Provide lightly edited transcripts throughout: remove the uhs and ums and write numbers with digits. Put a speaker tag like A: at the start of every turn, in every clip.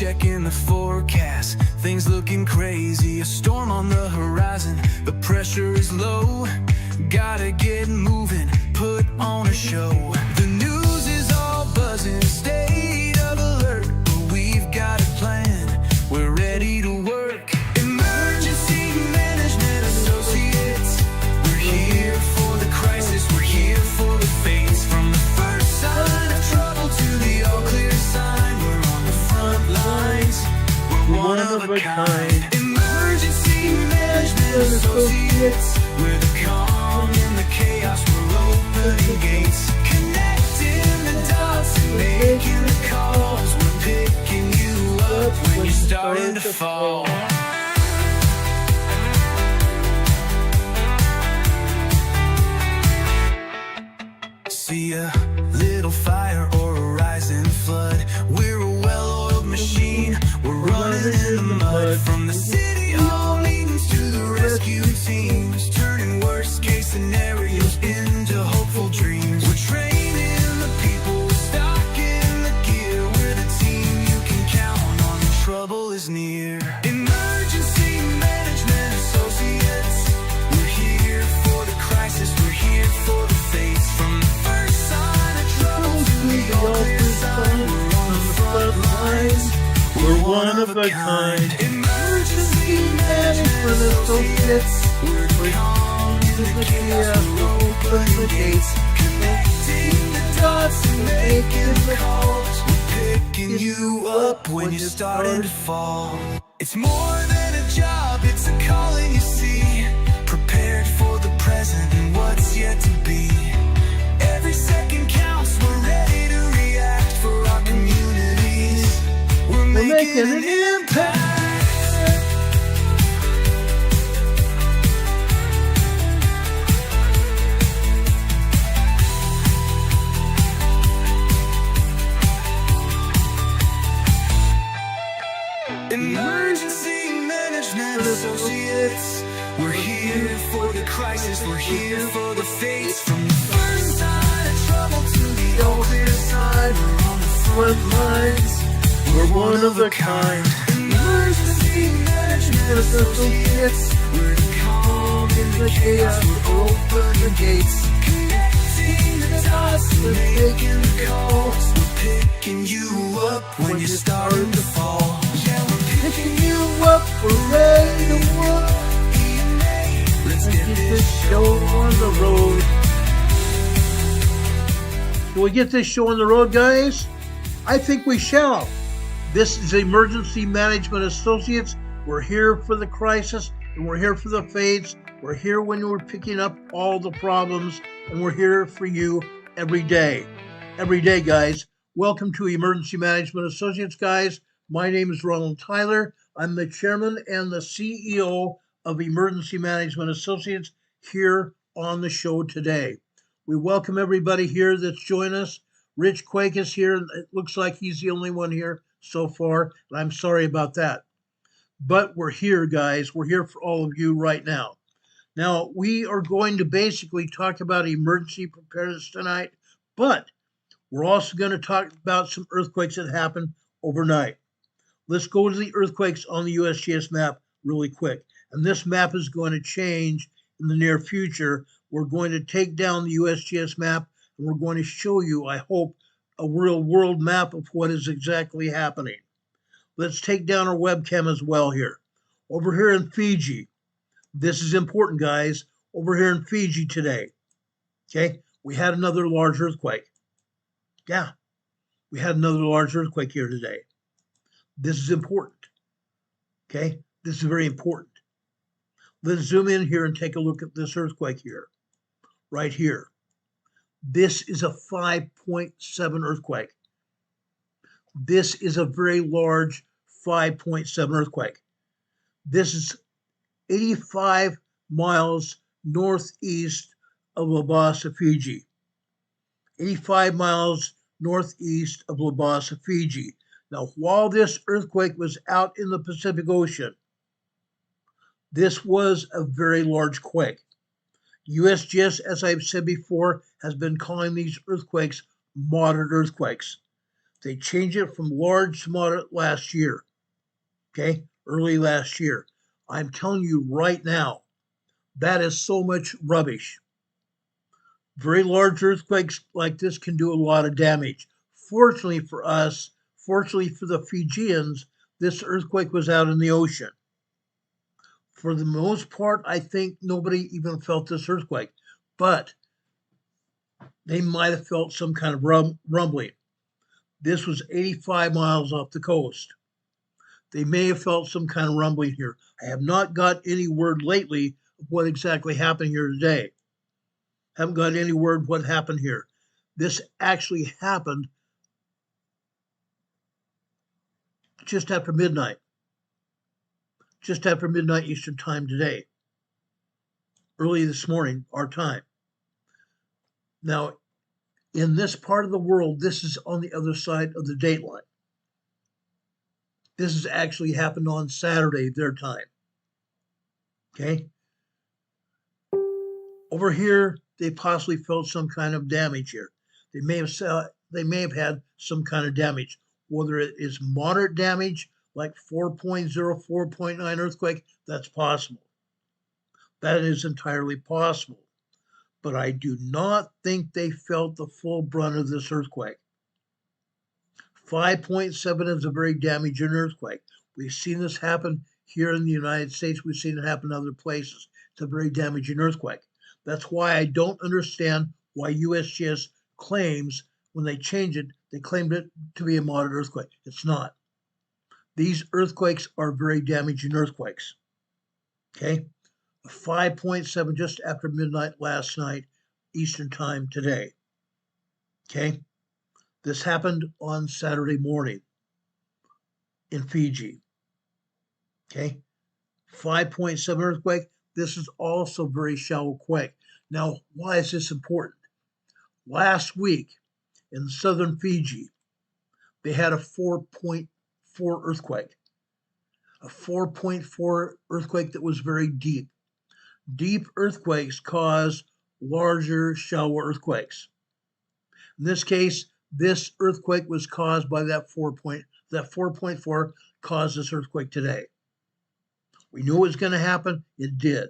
A: checking the forecast, things looking crazy. A storm on the horizon, the pressure is low. Gotta get moving, put on a show. The news is all buzzing, state of alert, but we've got a plan, we're ready to work. Emergency Management Associates, we're here for the crisis, we're here for the fates. From the first sign of trouble to the all clear sign, we're on the front lines, we're one of a kind. Emergency Management Associates, we're the calm in the chaos, we're opening gates, connecting the dots and making the calls. We're picking you up when you're starting to fall. See a little fire or a rising flood, we're a well-oiled machine, we're running in the mud. From the city hall meetings to the rescue teams, turning worst case scenarios into hopeful dreams. We're training the people, stocking the gear, we're the team you can count on when trouble is near. Emergency Management Associates, we're here for the crisis, we're here for the fates. From the first sign of trouble to the all clear sign, we're on the front lines, we're one of a kind. Emergency Management Associates, we're calm in the chaos, we're opening gates, connecting the dots and making the calls. We're picking you up when you're starting to fall. It's more than a job, it's a calling, you see. Prepared for the present and what's yet to be. Every second counts, we're ready to react for our communities. We're making an impact. Emergency Management Associates, we're here for the crisis, we're here for the fates. From the first sign of trouble to the all clear sign, we're on the front lines, we're one of a kind. Emergency Management Associates, we're the calm in the chaos, we're opening gates, connecting the dots, we're making the calls. We're picking you up when you're starting to fall. Yeah, we're picking you up, we're ready to work. EMA, let's get this show on the road.
B: Can we get this show on the road, guys? I think we shall. This is Emergency Management Associates. We're here for the crisis, and we're here for the fates. We're here when we're picking up all the problems, and we're here for you every day. Every day, guys. Welcome to Emergency Management Associates, guys. My name is Ronald Tyler. I'm the chairman and the CEO of Emergency Management Associates here on the show today. We welcome everybody here that's joined us. Rich Quake is here. It looks like he's the only one here so far, and I'm sorry about that. But we're here, guys. We're here for all of you right now. Now, we are going to basically talk about emergency preparedness tonight, but we're also going to talk about some earthquakes that happened overnight. Let's go to the earthquakes on the USGS map really quick. And this map is going to change in the near future. We're going to take down the USGS map, and we're going to show you, I hope, a real world map of what is exactly happening. Let's take down our webcam as well here. Over here in Fiji, this is important, guys. Over here in Fiji today, okay, we had another large earthquake. Yeah, we had another large earthquake here today. This is important, okay? This is very important. Let's zoom in here and take a look at this earthquake here, right here. This is a 5.7 earthquake. This is a very large 5.7 earthquake. This is 85 miles northeast of Labasa, Fiji. 85 miles northeast of Labasa, Fiji. Now, while this earthquake was out in the Pacific Ocean, this was a very large quake. USGS, as I've said before, has been calling these earthquakes moderate earthquakes. They changed it from large to moderate last year, okay? Early last year. I'm telling you right now, that is so much rubbish. Very large earthquakes like this can do a lot of damage. Fortunately for us, fortunately for the Fijians, this earthquake was out in the ocean. For the most part, I think nobody even felt this earthquake, but they might have felt some kind of rumbling. This was 85 miles off the coast. They may have felt some kind of rumbling here. I have not got any word lately of what exactly happened here today. Haven't got any word what happened here. This actually happened just after midnight Eastern time today, early this morning, our time. Now, in this part of the world, this is on the other side of the date line. This has actually happened on Saturday, their time. Okay? Over here, they possibly felt some kind of damage here. They may have had some kind of damage, whether it is moderate damage, like 4.0, 4.9 earthquake, that's possible. That is entirely possible. But I do not think they felt the full brunt of this earthquake. 5.7 is a very damaging earthquake. We've seen this happen here in the United States. We've seen it happen in other places. It's a very damaging earthquake. That's why I don't understand why USGS claims when they change it, they claimed it to be a moderate earthquake. It's not. These earthquakes are very damaging earthquakes. Okay? 5.7 just after midnight last night, Eastern time today. Okay? This happened on Saturday morning in Fiji. Okay? 5.7 earthquake. This is also very shallow quake. Now, why is this important? Last week in southern Fiji, they had a 4.4 earthquake. A 4.4 earthquake that was very deep. Deep earthquakes cause larger, shallower earthquakes. In this case, this earthquake was caused by that 4.4 caused this earthquake today. We knew it was going to happen. It did.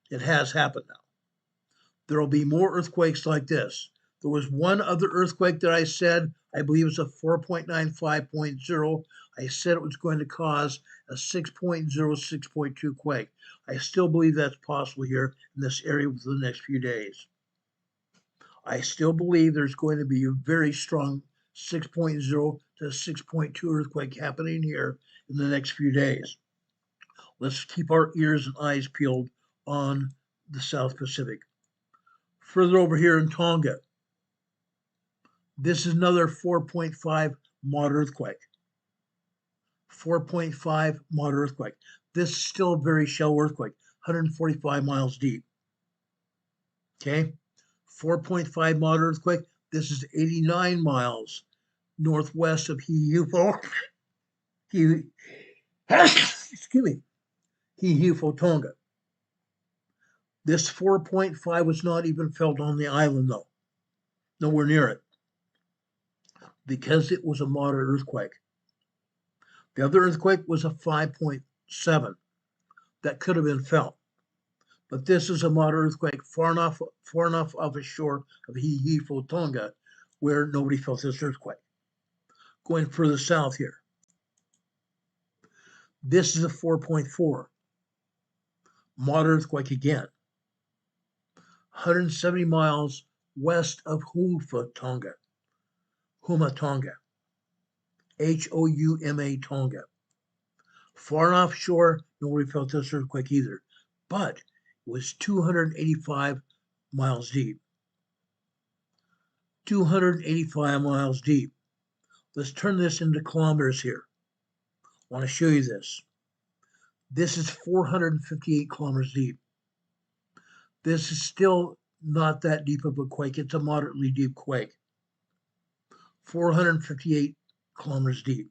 B: It has happened now. There will be more earthquakes like this. There was one other earthquake that I said, I believe it was a 4.9, 5.0. I said it was going to cause a 6.0, 6.2 quake. I still believe that's possible here in this area within the next few days. I still believe there's going to be a very strong 6.0 to 6.2 earthquake happening here in the next few days. Let's keep our ears and eyes peeled on the South Pacific. Further over here in Tonga, this is another 4.5 moderate earthquake. 4.5 moderate earthquake. This is still a very shallow earthquake, 145 miles deep. Okay? 4.5 moderate earthquake. This is 89 miles northwest of Hiihufo, Tonga. This 4.5 was not even felt on the island, though. Nowhere near it. Because it was a moderate earthquake. The other earthquake was a 5.7 that could have been felt. But this is a moderate earthquake far enough off the shore of Hiihufo, Tonga, where nobody felt this earthquake. Going further south here. This is a 4.4. Moderate earthquake again. 170 miles west of Huma, Tonga. Houma, Tonga. Far offshore, nobody felt this earthquake either. But it was 285 miles deep. 285 miles deep. Let's turn this into kilometers here. I want to show you this. This is 458 kilometers deep. This is still not that deep of a quake. It's a moderately deep quake. 458 kilometers deep.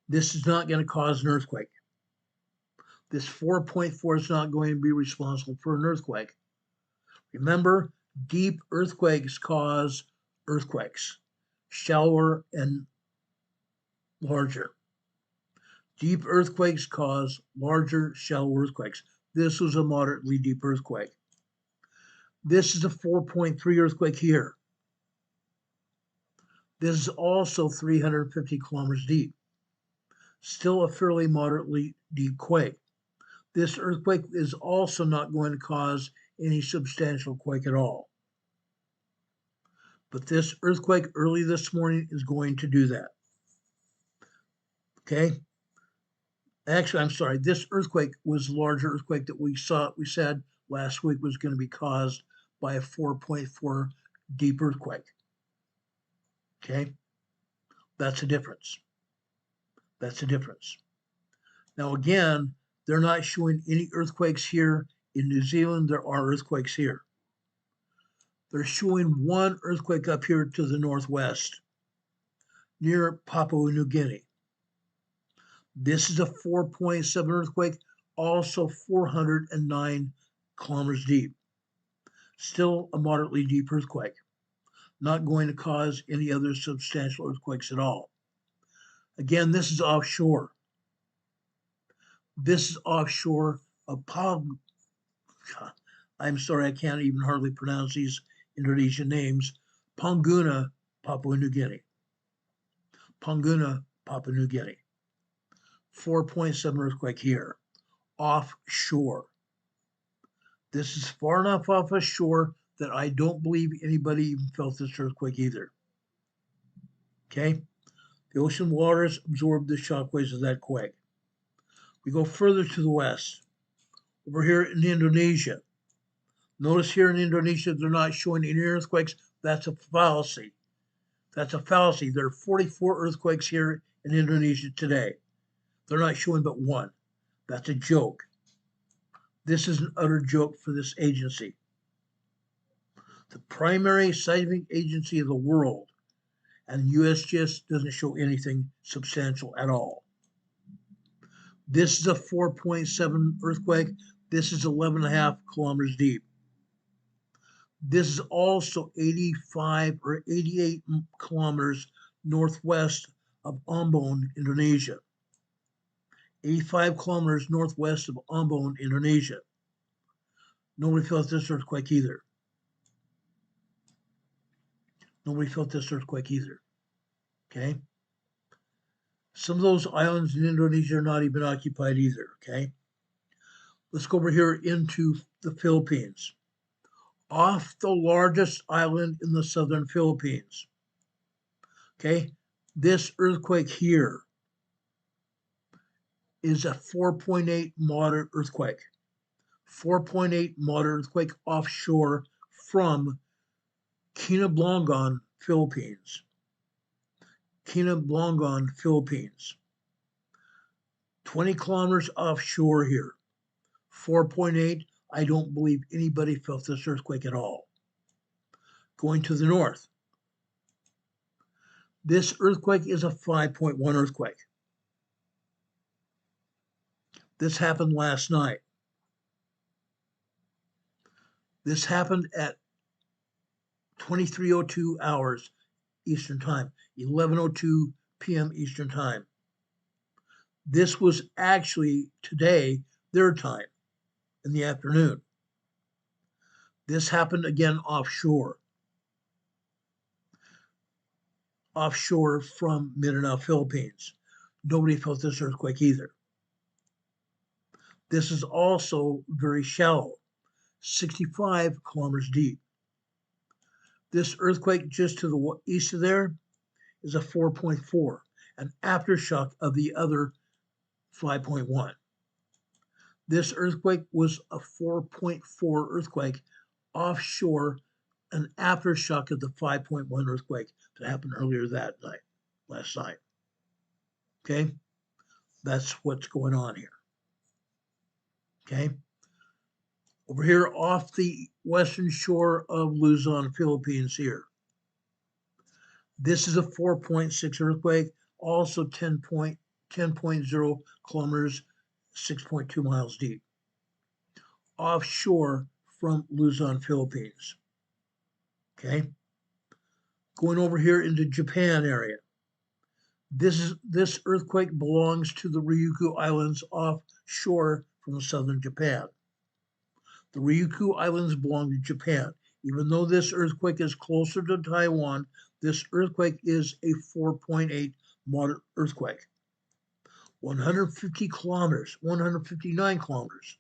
B: This is not going to cause an earthquake. This 4.4 is not going to be responsible for an earthquake. Remember, deep earthquakes cause earthquakes. shallower and larger. Deep earthquakes cause larger, shallow earthquakes. This was a moderately deep earthquake. This is a 4.3 earthquake here. This is also 350 kilometers deep. Still a fairly moderately deep quake. This earthquake is also not going to cause any substantial quake at all. But this earthquake early this morning is going to do that. Okay? Actually, I'm sorry. This earthquake was a larger earthquake that we said last week was going to be caused by a 4.4 deep earthquake. Okay? That's a difference. That's a difference. Now, again, they're not showing any earthquakes here in New Zealand. There are earthquakes here. They're showing one earthquake up here to the northwest near Papua New Guinea. This is a 4.7 earthquake, also 409 kilometers deep. Still a moderately deep earthquake. Not going to cause any other substantial earthquakes at all. Again, this is offshore. This is offshore of I'm sorry, I can't even hardly pronounce these Indonesian names. Panguna, Papua New Guinea. Panguna, Papua New Guinea. 4.7 earthquake here, offshore. This is far enough off ashore that I don't believe anybody even felt this earthquake either. Okay? The ocean waters absorbed the shockwaves of that quake. We go further to the west, over here in Indonesia. Notice here in Indonesia, they're not showing any earthquakes. That's a fallacy. That's a fallacy. There are 44 earthquakes here in Indonesia today. They're not showing but one. That's a joke. This is an utter joke for this agency. The primary seismic agency of the world, and USGS doesn't show anything substantial at all. This is a 4.7 earthquake. This is 11.5 kilometers deep. This is also 85 or 88 kilometers northwest of Ambon, Indonesia. 85 kilometers northwest of Ambon, Indonesia. Nobody felt this earthquake either. Nobody felt this earthquake either. Okay? Some of those islands in Indonesia are not even occupied either. Okay? Let's go over here into the Philippines. Off the largest island in the southern Philippines. Okay? This earthquake here is a 4.8 moderate earthquake. 4.8 moderate earthquake offshore from Quinablongan, Philippines. Quinablongan, Philippines. 20 kilometers offshore here. 4.8. I don't believe anybody felt this earthquake at all. Going to the north. This earthquake is a 5.1 earthquake. This happened last night. This happened at 23:02 hours Eastern Time, 11:02 p.m. Eastern Time. This was actually today, their time, in the afternoon. This happened again offshore. Offshore from Mindanao, Philippines. Nobody felt this earthquake either. This is also very shallow, 65 kilometers deep. This earthquake just to the east of there is a 4.4, an aftershock of the other 5.1. This earthquake was a 4.4 earthquake offshore, an aftershock of the 5.1 earthquake that happened earlier that night, last night. Okay? That's what's going on here. Okay? Over here off the western shore of Luzon, Philippines here. This is a 4.6 earthquake, also 10.0 kilometers, 6.2 miles deep. Offshore from Luzon, Philippines. Okay? Going over here into Japan area. This earthquake belongs to the Ryukyu Islands offshore from southern Japan. The Ryukyu Islands belong to Japan. Even though this earthquake is closer to Taiwan, this earthquake is a 4.8 moderate earthquake. 150 kilometers, 159 kilometers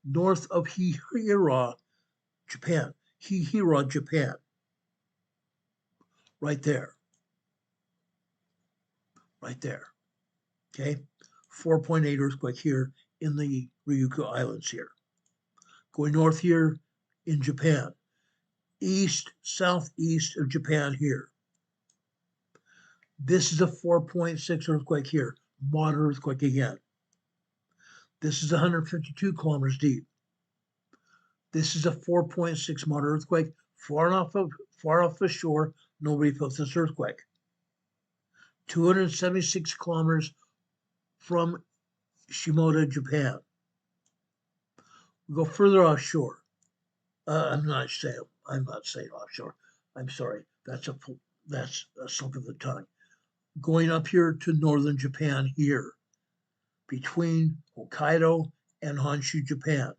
B: north of Hihira, Japan. Hihira, Japan. Right there. Right there. Okay? 4.8 earthquake here in the Ryukyu Islands here. Going north here in Japan. East, southeast of Japan here. This is a 4.6 earthquake here. Moderate earthquake again. This is 152 kilometers deep. This is a 4.6 moderate earthquake. Far off the shore, nobody felt this earthquake. 276 kilometers from Shimoda, Japan. We go further offshore. I'm not saying offshore. I'm sorry. That's a slip of the tongue. Going up here to northern Japan here, between Hokkaido and Honshu, Japan.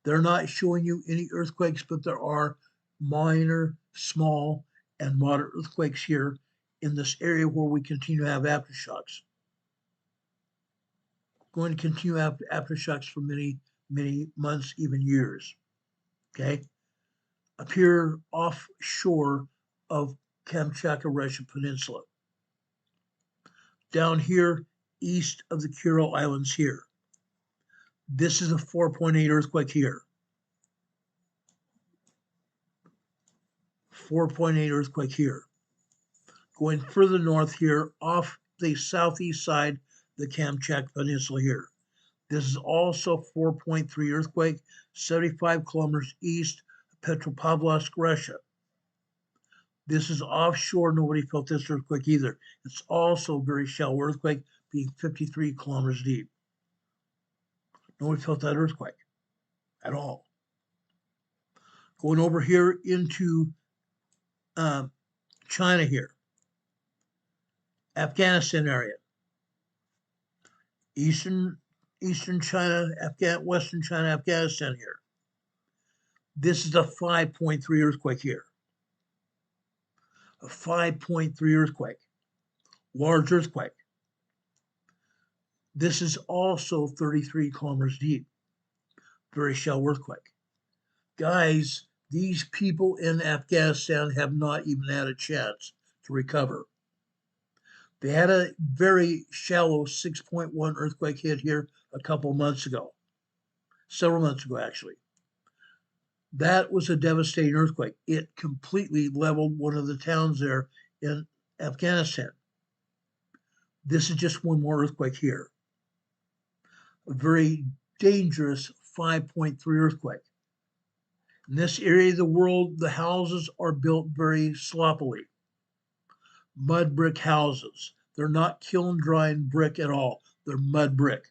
B: They're not showing you any earthquakes, but there are minor, small, and moderate earthquakes here in this area where we continue to have aftershocks. Going to continue to have aftershocks for many, many months, even years. Okay? Up here offshore of Kamchatka Russian Peninsula. Down here, east of the Kuril Islands here. This is a 4.8 earthquake here. 4.8 earthquake here. Going further north here, off the southeast side, the Kamchatka Peninsula here. This is also 4.3 earthquake, 75 kilometers east of Petropavlovsk, Russia. This is offshore. Nobody felt this earthquake either. It's also a very shallow earthquake, being 53 kilometers deep. Nobody felt that earthquake at all. Going over here into China here. Afghanistan area. Eastern China, Western China, Afghanistan here. This is a 5.3 earthquake here. A 5.3 earthquake. Large earthquake. This is also 33 kilometers deep. Very shallow earthquake. Guys, these people in Afghanistan have not even had a chance to recover. They had a very shallow 6.1 earthquake hit here a couple months ago. Several months ago, actually. That was a devastating earthquake. It completely leveled one of the towns there in Afghanistan. This is just one more earthquake here. A very dangerous 5.3 earthquake. In this area of the world, the houses are built very sloppily. Mud brick houses. They're not kiln drying brick at all. They're mud brick.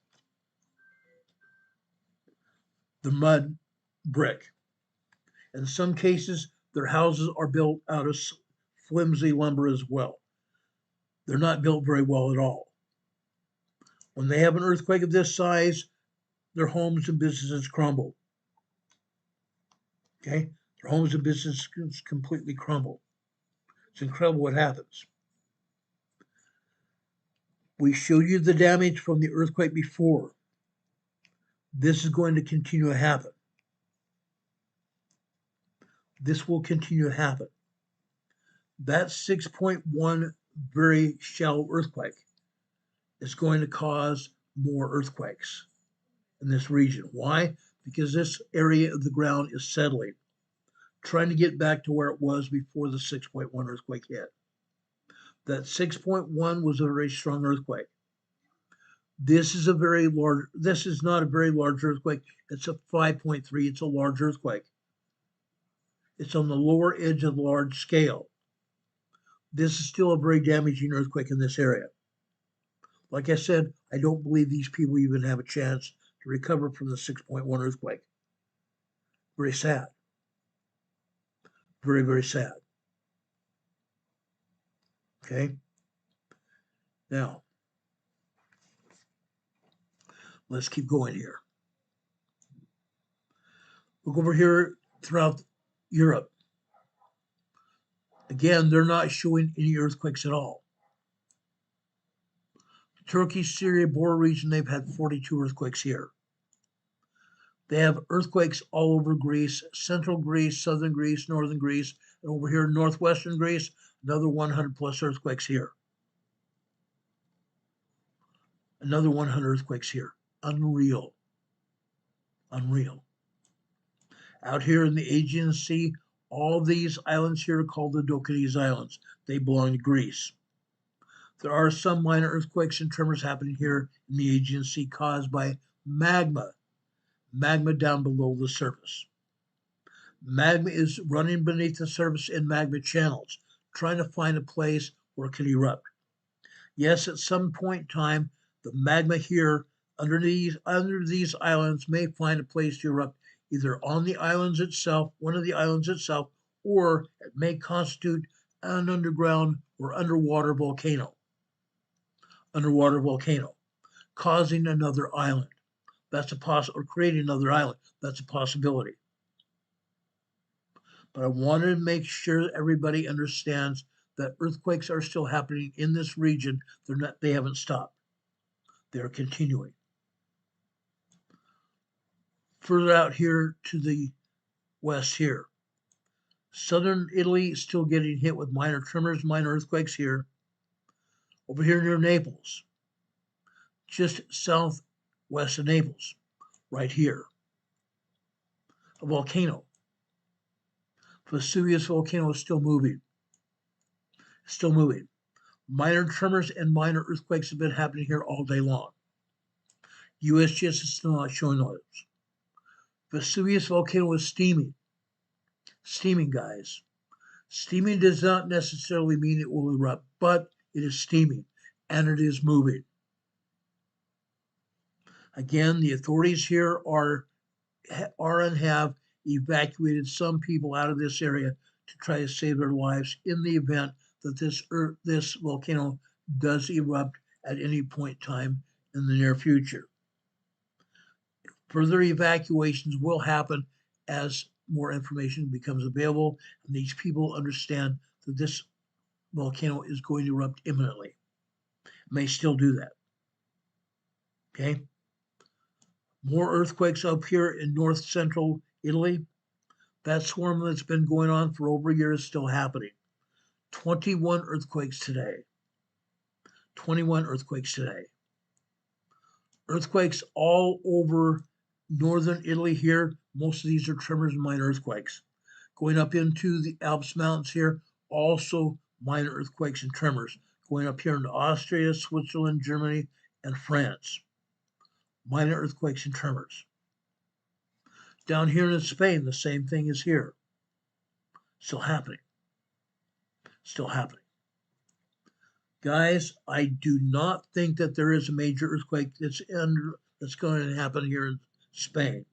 B: The mud brick. In some cases, their houses are built out of flimsy lumber as well. They're not built very well at all. When they have an earthquake of this size, their homes and businesses crumble. Okay? Their homes and businesses completely crumble. It's incredible what happens. We showed you the damage from the earthquake before. This is going to continue to happen. This will continue to happen. That 6.1 very shallow earthquake is going to cause more earthquakes in this region. Why? Because this area of the ground is settling, trying to get back to where it was before the 6.1 earthquake hit. That 6.1 was a very strong earthquake. This is not a very large earthquake. It's a 5.3. It's a large earthquake. It's on the lower edge of the large scale. This is still a very damaging earthquake in this area. Like I said, I don't believe these people even have a chance to recover from the 6.1 earthquake. Very sad. Very, very sad. Okay. Now, let's keep going here. Look over here throughout Europe. Again, they're not showing any earthquakes at all. Turkey, Syria border region, they've had 42 earthquakes here. They have earthquakes all over Greece, central Greece, southern Greece, northern Greece, and over here in northwestern Greece, another 100 plus earthquakes here. Another 100 earthquakes here. Unreal. Unreal. Out here in the Aegean Sea, all these islands here are called the Dokkanese Islands. They belong to Greece. There are some minor earthquakes and tremors happening here in the Aegean Sea caused by magma down below the surface. Magma is running beneath the surface in magma channels, trying to find a place where it can erupt. Yes, at some point in time, the magma here under these islands may find a place to erupt, either on the islands itself, one of the islands itself, or it may constitute an underground or underwater volcano, causing another island. That's or creating another island. That's a possibility. But I wanted to make sure everybody understands that earthquakes are still happening in this region. They haven't stopped. They're continuing. Further out here to the west here, southern Italy is still getting hit with minor tremors, minor earthquakes here. Over here near Naples, just southwest of Naples, right here, a volcano. Vesuvius volcano is still moving. Still moving. Minor tremors and minor earthquakes have been happening here all day long. USGS is still not showing those. Vesuvius volcano is steaming. Steaming, guys. Steaming does not necessarily mean it will erupt, but it is steaming and it is moving. Again, the authorities here are and have evacuated some people out of this area to try to save their lives in the event that this volcano does erupt at any point in time in the near future. Further evacuations will happen as more information becomes available and these people understand that this volcano is going to erupt imminently. It may still do that. Okay. More earthquakes up here in north central Italy. That swarm that's been going on for over a year is still happening. 21 earthquakes today. 21 earthquakes today. Earthquakes all over northern Italy here. Most of these are tremors and minor earthquakes. Going up into the Alps Mountains here, also minor earthquakes and tremors. Going up here into Austria, Switzerland, Germany, and France. Minor earthquakes and tremors. Down here in Spain, the same thing is here. Still happening. Still happening. Guys, I do not think that there is a major earthquake that's going to happen here in Spain.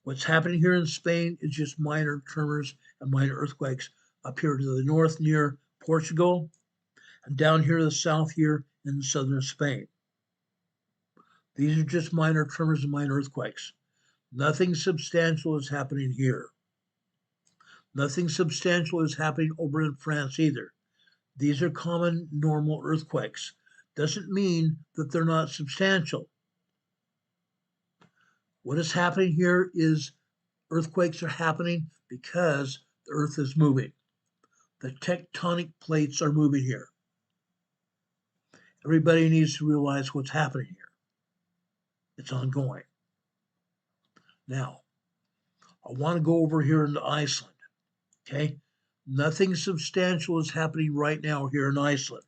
B: What's happening here in Spain is just minor tremors and minor earthquakes up here to the north near Portugal and down here to the south here in southern Spain. These are just minor tremors and minor earthquakes. Nothing substantial is happening here. Nothing substantial is happening over in France either. These are common, normal earthquakes. Doesn't mean that they're not substantial. What is happening here is earthquakes are happening because the earth is moving. The tectonic plates are moving here. Everybody needs to realize what's happening here. It's ongoing. Now, I want to go over here into Iceland. Okay? Nothing substantial is happening right now here in Iceland.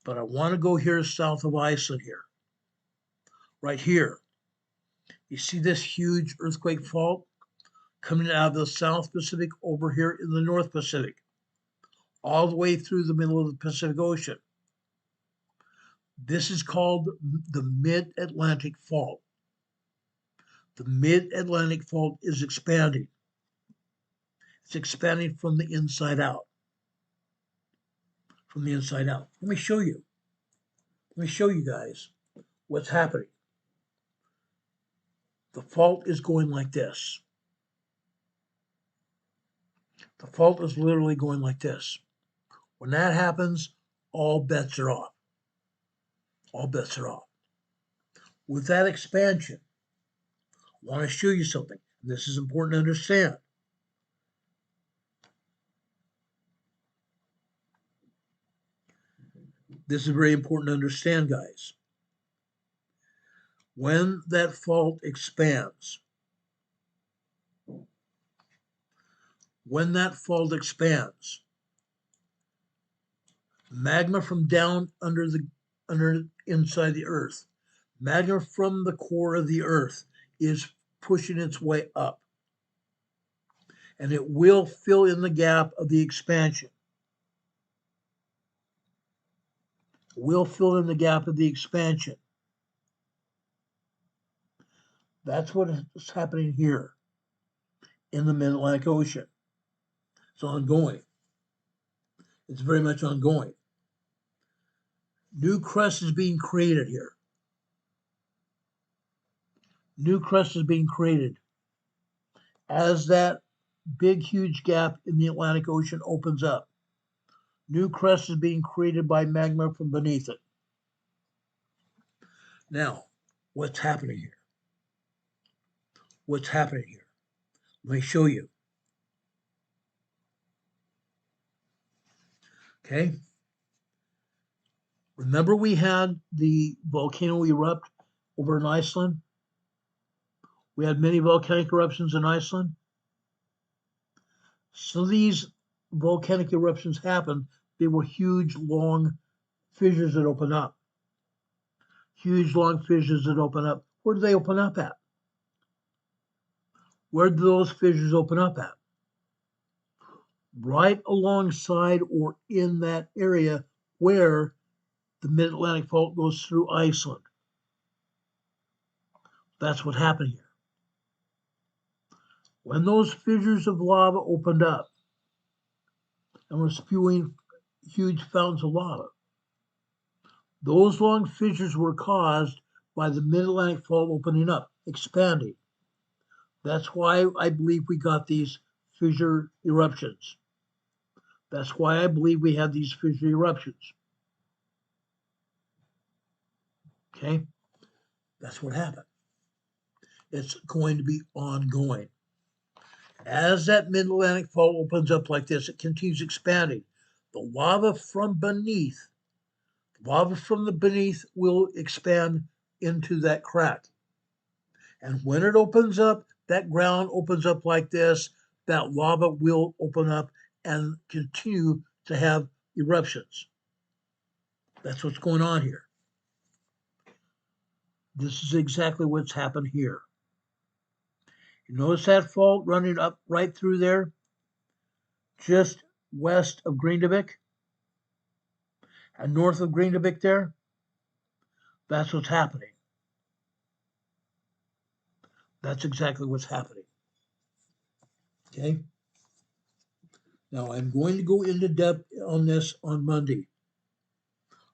B: But I want to go here south of Iceland here. Right here. You see this huge earthquake fault coming out of the South Pacific over here in the North Pacific, all the way through the middle of the Pacific Ocean. This is called the Mid-Atlantic Fault. The Mid-Atlantic Fault is expanding. It's expanding from the inside out. from the inside out. Let me show you. Let me show you guys what's happening. The fault is going like this. The fault is literally going like this. When that happens, all bets are off. All bets are off. With that expansion, I want to show you something. This is important to understand. This is very important to understand, guys. When that fault expands, magma from down under inside the earth, magma from the core of the earth is pushing its way up. And it will fill in the gap of the expansion. Will fill in the gap of the expansion. That's what is happening here in the Mid-Atlantic Ocean. It's ongoing. It's very much ongoing. New crust is being created here. New crust is being created as that big, huge gap in the Atlantic Ocean opens up. New crust is being created by magma from beneath it. Now, what's happening here? What's happening here? Let me show you. Okay. Remember we had the volcano erupt over in Iceland? We had many volcanic eruptions in Iceland. So these volcanic eruptions happened. They were huge, long fissures that open up. Huge, long fissures that open up. Where do they open up at? Where do those fissures open up at? Right alongside or in that area where the Mid-Atlantic Fault goes through Iceland. That's what happened here. When those fissures of lava opened up and were spewing huge fountains of lava, those long fissures were caused by the Mid-Atlantic Fault opening up, expanding. That's why I believe we got these fissure eruptions. That's why I believe we had these fissure eruptions. Okay? That's what happened. It's going to be ongoing. As that Mid-Atlantic Fault opens up like this, it continues expanding. The lava from the beneath will expand into that crack. And when it opens up, that ground opens up like this, that lava will open up and continue to have eruptions. That's what's going on here. This is exactly what's happened here. You notice that fault running up right through there, just west of Grindavik and north of Grindavik there? That's what's happening. That's exactly what's happening. Okay? Now, I'm going to go into depth on this on Monday.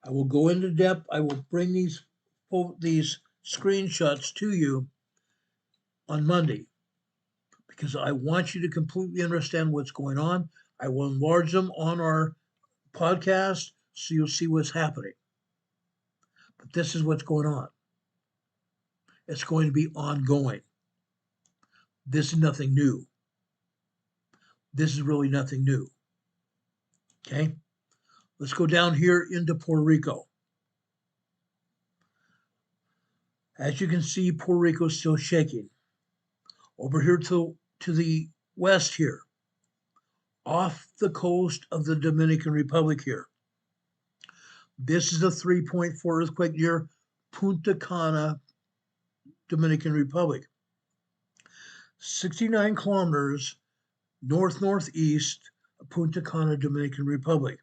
B: I will go into depth. I will bring these screenshots to you on Monday because I want you to completely understand what's going on. I will enlarge them on our podcast so you'll see what's happening. But this is what's going on. It's going to be ongoing. This is nothing new. This is really nothing new. Okay? Let's go down here into Puerto Rico. As you can see, Puerto Rico is still shaking. Over here to the west here, off the coast of the Dominican Republic here. This is a 3.4 earthquake near Punta Cana, Dominican Republic. 69 kilometers northeast of Punta Cana, Dominican Republic.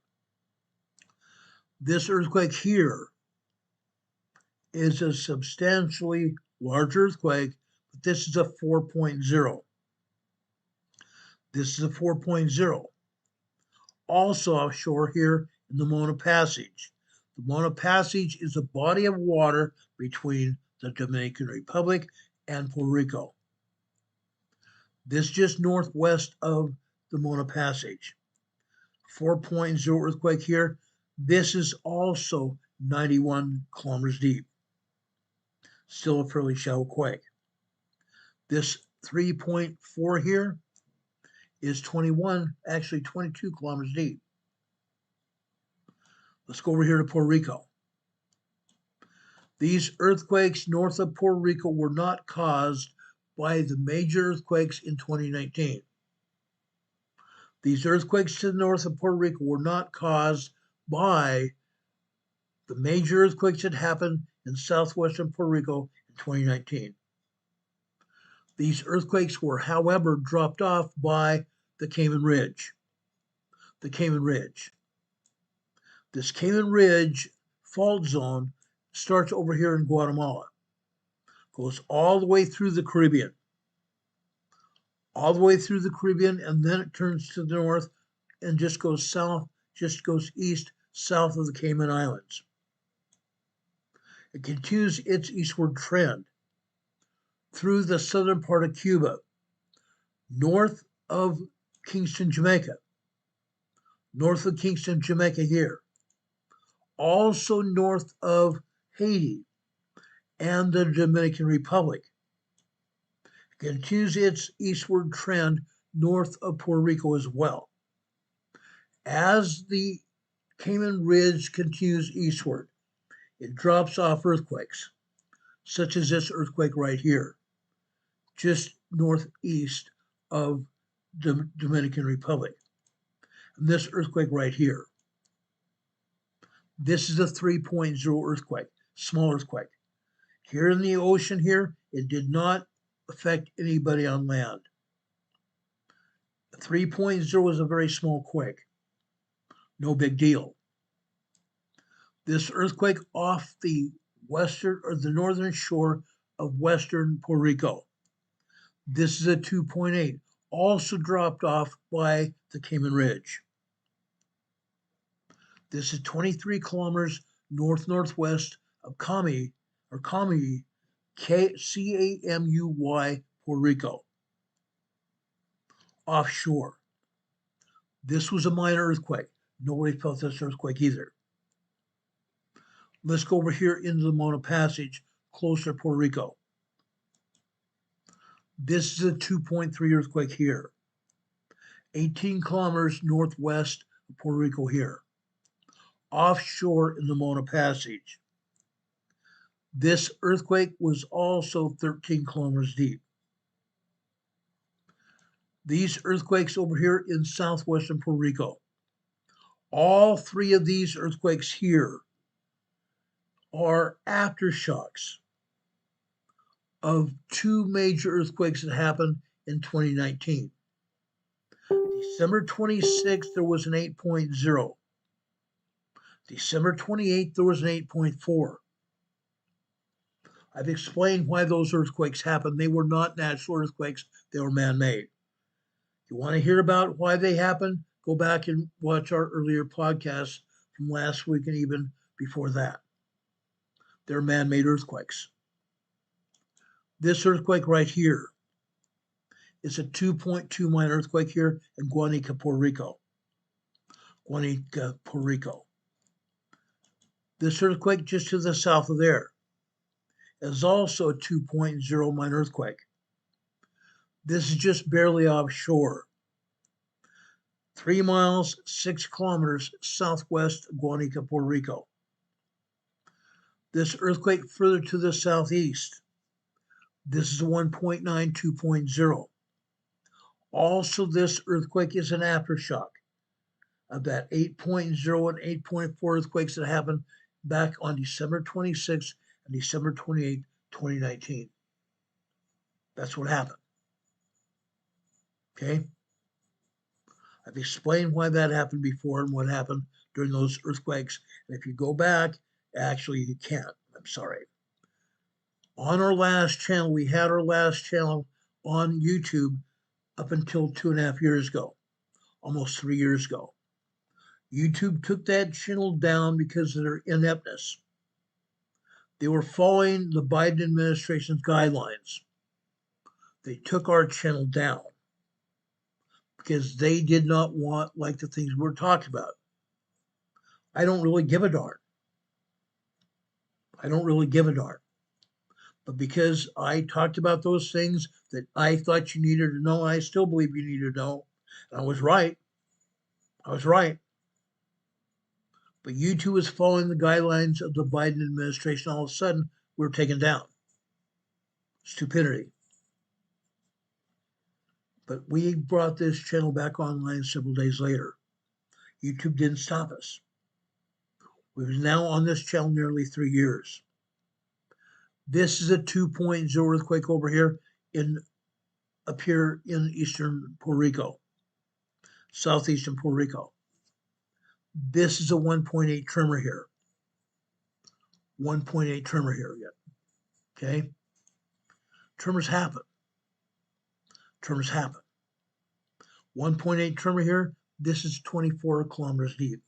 B: This earthquake here is a substantially large earthquake, but this is a 4.0. This is a 4.0. Also offshore here in the Mona Passage. The Mona Passage is a body of water between the Dominican Republic and Puerto Rico. This just northwest of the Mona Passage. 4.0 earthquake here. This is also 91 kilometers deep. Still a fairly shallow quake. This 3.4 here is 22 kilometers deep. Let's go over here to Puerto Rico. These earthquakes north of Puerto Rico were not caused by the major earthquakes in 2019. These earthquakes to the north of Puerto Rico were not caused by the major earthquakes that happened in southwestern Puerto Rico in 2019. These earthquakes were, however, dropped off by the Cayman Ridge. The Cayman Ridge. This Cayman Ridge fault zone starts over here in Guatemala, goes all the way through the Caribbean, and then it turns to the north and just goes south, just goes east, south of the Cayman Islands. It continues its eastward trend through the southern part of Cuba, north of Kingston, Jamaica, here, also north of Haiti and the Dominican Republic. It continues its eastward trend north of Puerto Rico as well. As the Cayman Ridge continues eastward, it drops off earthquakes, such as this earthquake right here, just northeast of the Dominican Republic. And this earthquake right here. This is a 3.0 earthquake, small earthquake. Here in the ocean here, it did not affect anybody on land. 3.0 was a very small quake. No big deal. This earthquake off the western or the northern shore of western Puerto Rico. This is a 2.8, also dropped off by the Cayman Ridge. This is 23 kilometers northwest of Camuy, Camuy, Puerto Rico, offshore. This was a minor earthquake. Nobody felt this earthquake either. Let's go over here into the Mona Passage, closer to Puerto Rico. This is a 2.3 earthquake here, 18 kilometers northwest of Puerto Rico here, offshore in the Mona Passage. This earthquake was also 13 kilometers deep. These earthquakes over here in southwestern Puerto Rico, all three of these earthquakes here are aftershocks of two major earthquakes that happened in 2019. December 26th, there was an 8.0. December 28th, there was an 8.4. I've explained why those earthquakes happened. They were not natural earthquakes, they were man-made. If you want to hear about why they happened, go back and watch our earlier podcasts from last week and even before that. They're man-made earthquakes. This earthquake right here is a 2.2 minor earthquake here in Guanica, Puerto Rico. This earthquake just to the south of there is also a 2.0 minor earthquake. This is just barely offshore, 3 miles, 6 kilometers southwest of Guanica, Puerto Rico. This earthquake further to the southeast. This is a 1.9, 2.0. Also, this earthquake is an aftershock of that 8.0 and 8.4 earthquakes that happened back on December 26th and December 28th, 2019. That's what happened. Okay? I've explained why that happened before and what happened during those earthquakes. And if you go back, actually you can't. I'm sorry. On our last channel, we had our last channel on YouTube up until 2.5 years ago, almost 3 years ago. YouTube took that channel down because of their ineptness. They were following the Biden administration's guidelines. They took our channel down because they did not want like the things we're talking about. I don't really give a darn. I don't really give a darn. But because I talked about those things that I thought you needed to know, and I still believe you need to know, and I was right. I was right. But YouTube was following the guidelines of the Biden administration. All of a sudden, we were taken down. Stupidity. But we brought this channel back online several days later. YouTube didn't stop us. We've now on this channel nearly 3 years. This is a 2.0 earthquake over here up here in eastern Puerto Rico, southeastern Puerto Rico. This is a 1.8 tremor here. 1.8 tremor here yet. Okay? Tremors happen. Tremors happen. 1.8 tremor here. This is 24 kilometers deep.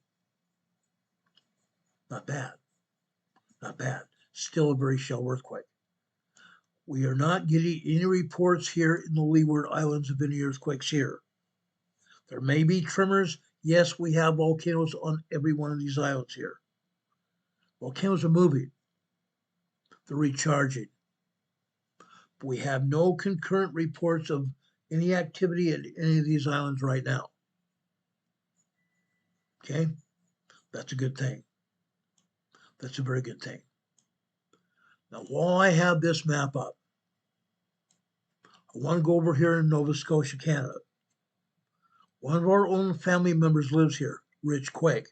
B: Not bad. Not bad. Still a very shallow earthquake. We are not getting any reports here in the Leeward Islands of any earthquakes here. There may be tremors. Yes, we have volcanoes on every one of these islands here. Volcanoes are moving. They're recharging. But we have no concurrent reports of any activity at any of these islands right now. Okay? That's a good thing. That's a very good thing. Now, while I have this map up, I want to go over here in Nova Scotia, Canada. One of our own family members lives here, Rich Quake.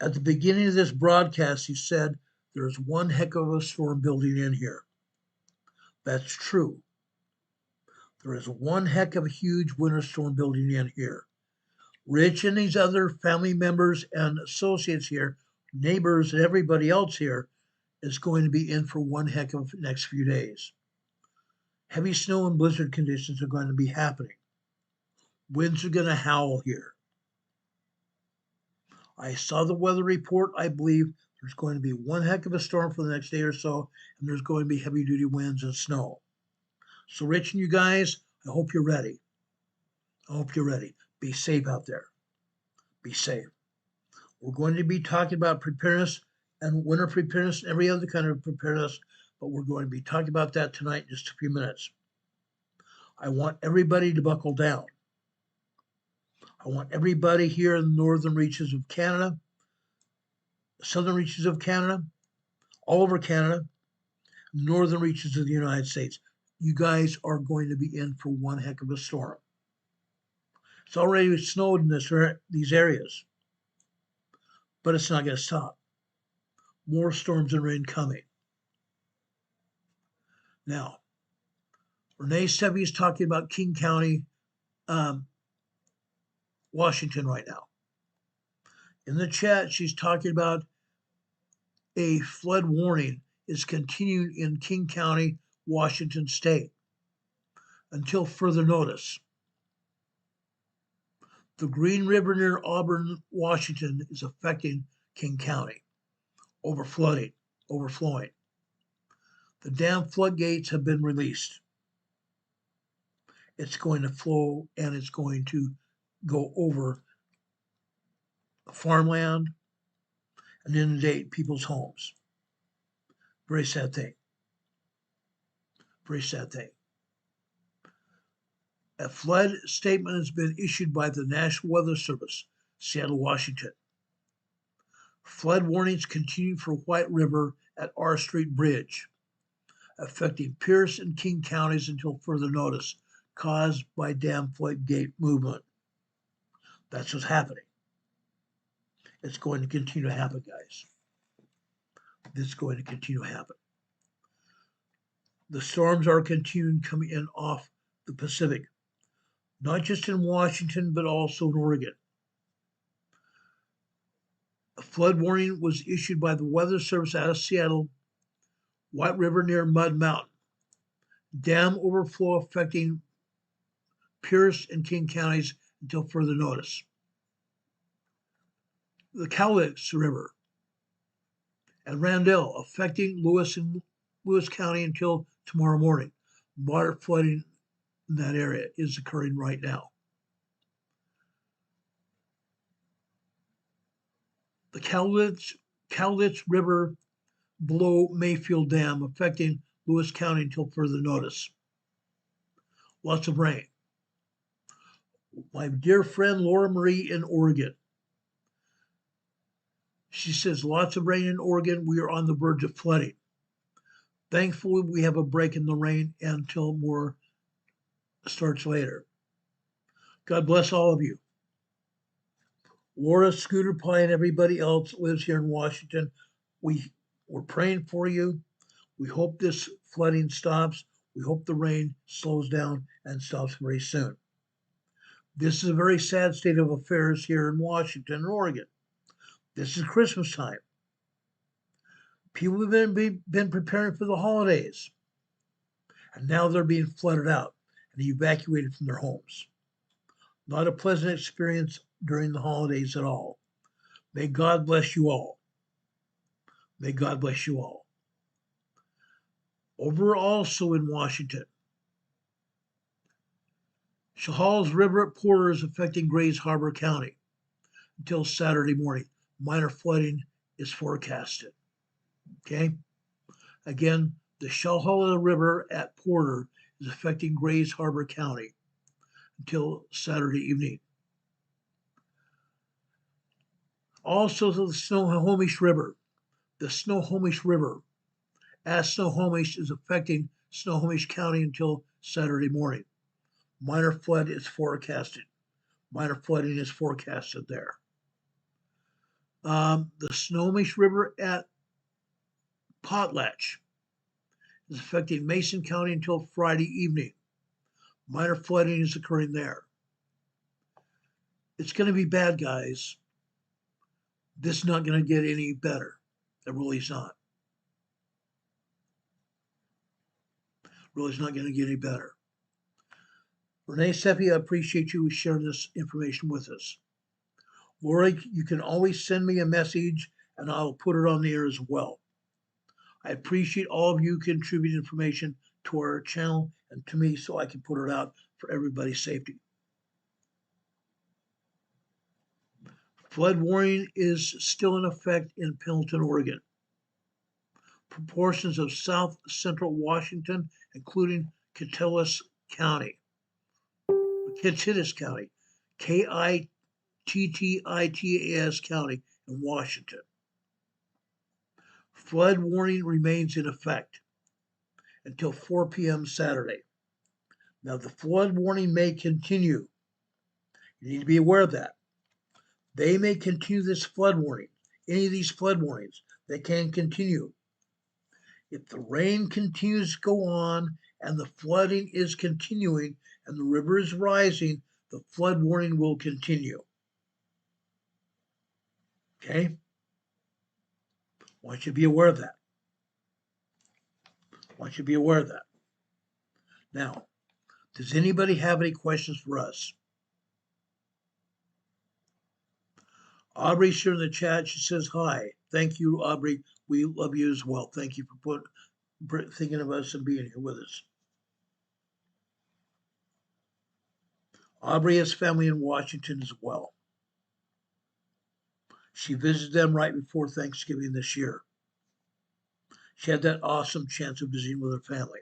B: At the beginning of this broadcast, he said, there's one heck of a storm building in here. That's true. There is one heck of a huge winter storm building in here. Rich and these other family members and associates here, neighbors and everybody else here is going to be in for one heck of the next few days. Heavy snow and blizzard conditions are going to be happening. Winds are going to howl here. I saw the weather report. I believe there's going to be one heck of a storm for the next day or so, and there's going to be heavy duty winds and snow. So Rich and you guys, I hope you're ready. I hope you're ready. Be safe out there. Be safe. We're going to be talking about preparedness and winter preparedness and every other kind of preparedness, but we're going to be talking about that tonight in just a few minutes. I want everybody to buckle down. I want everybody here in the northern reaches of Canada, southern reaches of Canada, all over Canada, northern reaches of the United States. You guys are going to be in for one heck of a storm. It's already snowed in these areas, but it's not going to stop. More storms and rain coming. Now, Renee Sevi is talking about King County, Washington right now. In the chat, she's talking about a flood warning is continuing in King County, Washington State until further notice. The Green River near Auburn, Washington is affecting King County, overflowing. The dam floodgates have been released. It's going to flow and it's going to go over farmland and inundate people's homes. Very sad thing. Very sad thing. A flood statement has been issued by the National Weather Service, Seattle, Washington. Flood warnings continue for White River at R Street Bridge, affecting Pierce and King counties until further notice, caused by dam floodgate movement. That's what's happening. It's going to continue to happen, guys. It's going to continue to happen. The storms are continuing coming in off the Pacific, not just in Washington, but also in Oregon. A flood warning was issued by the Weather Service out of Seattle, White River near Mud Mountain. Dam overflow affecting Pierce and King counties until further notice. The Cowlitz River and Randall affecting Lewis County until tomorrow morning. Water flooding in that area is occurring right now. The Cowlitz River below Mayfield Dam affecting Lewis County until further notice. Lots of rain. My dear friend Laura Marie in Oregon. She says lots of rain in Oregon. We are on the verge of flooding. Thankfully, we have a break in the rain until more starts later. God bless all of you. Laura, Scooter Pie, and everybody else that lives here in Washington, we're praying for you. We hope this flooding stops. We hope the rain slows down and stops very soon. This is a very sad state of affairs here in Washington and Oregon. This is Christmas time. People have been preparing for the holidays, and now they're being flooded out and evacuated from their homes. Not a pleasant experience during the holidays at all. May God bless you all. May God bless you all. Over also in Washington, Chehal's River at Porter is affecting Grays Harbor County until Saturday morning. Minor flooding is forecasted. Okay? Again, the Chehalis River at Porter is affecting Grays Harbor County until Saturday evening. Also, the Snohomish River. The Snohomish River at Snohomish is affecting Snohomish County until Saturday morning. Minor flood is forecasted. Minor flooding is forecasted there. The Snohomish River at Potlatch is affecting Mason County until Friday evening. Minor flooding is occurring there. It's going to be bad, guys. This is not going to get any better. It really is not. Really is not going to get any better. Renee Seppi, I appreciate you sharing this information with us. Lori, you can always send me a message and I'll put it on the air as well. I appreciate all of you contributing information to our channel and to me so I can put it out for everybody's safety. Flood warning is still in effect in Pendleton, Oregon. Proportions of south central Washington, including Kittitas County, K-I-T-T-I-T-A-S County in Washington. Flood warning remains in effect until 4 p.m. Saturday. Now, the flood warning may continue. You need to be aware of that. They may continue this flood warning. Any of these flood warnings, they can continue. If the rain continues to go on and the flooding is continuing and the river is rising, the flood warning will continue. Okay? I want you to be aware of that. I want you to be aware of that. Now, does anybody have any questions for us? Aubrey's here in the chat. She says, hi. Thank you, Aubrey. We love you as well. Thank you for thinking of us and being here with us. Aubrey has family in Washington as well. She visited them right before Thanksgiving this year. She had that awesome chance of visiting with her family.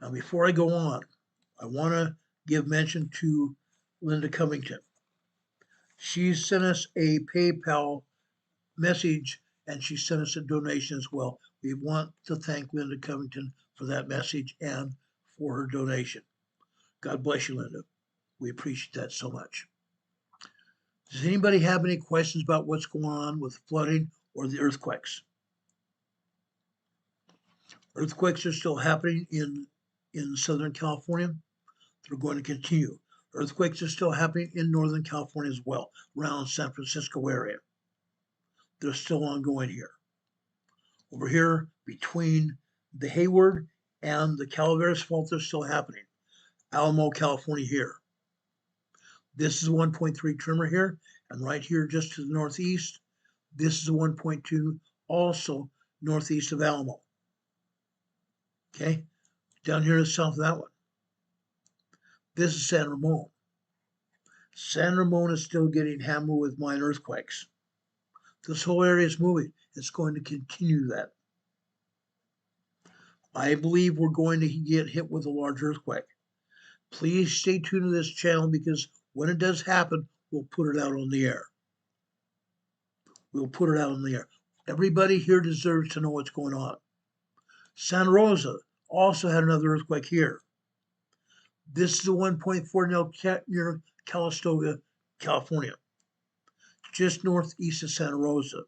B: Now, before I go on, I want to give mention to Linda Covington. She sent us a PayPal message and she sent us a donation as well. We want to thank Linda Covington for that message and for her donation. God bless you, Linda. We appreciate that so much. Does anybody have any questions about what's going on with flooding or the earthquakes? Earthquakes are still happening in Southern California. They're going to continue. Earthquakes are still happening in Northern California as well, around San Francisco area. They're still ongoing here. Over here, between the Hayward and the Calaveras Fault, they're still happening. Alamo, California here. This is a 1.3 tremor here, and right here just to the northeast, this is a 1.2 also northeast of Alamo. Okay, down here to the south of that one. This is San Ramon. San Ramon is still getting hammered with minor earthquakes. This whole area is moving. It's going to continue that. I believe we're going to get hit with a large earthquake. Please stay tuned to this channel because when it does happen, we'll put it out on the air. We'll put it out on the air. Everybody here deserves to know what's going on. Santa Rosa also had another earthquake here. This is a 1.4 near Calistoga, California, just northeast of Santa Rosa.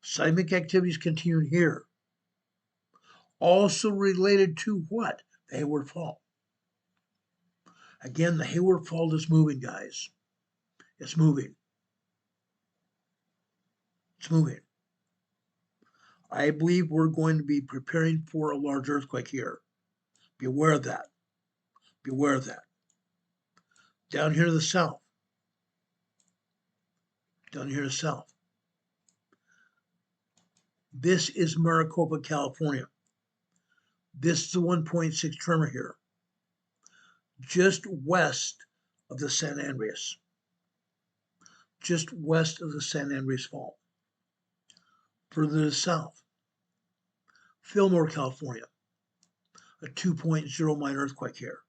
B: Seismic activities continuing here. Also related to what? The Hayward Fault. Again, the Hayward Fault is moving, guys. It's moving. It's moving. I believe we're going to be preparing for a large earthquake here. Be aware of that. Be aware of that. Down here to the south. Down here to the south. This is Maricopa, California. This is a 1.6 tremor here, just west of the San Andreas. Just west of the San Andreas Fault. Further to the south, Fillmore, California, a 2.0 minor earthquake here.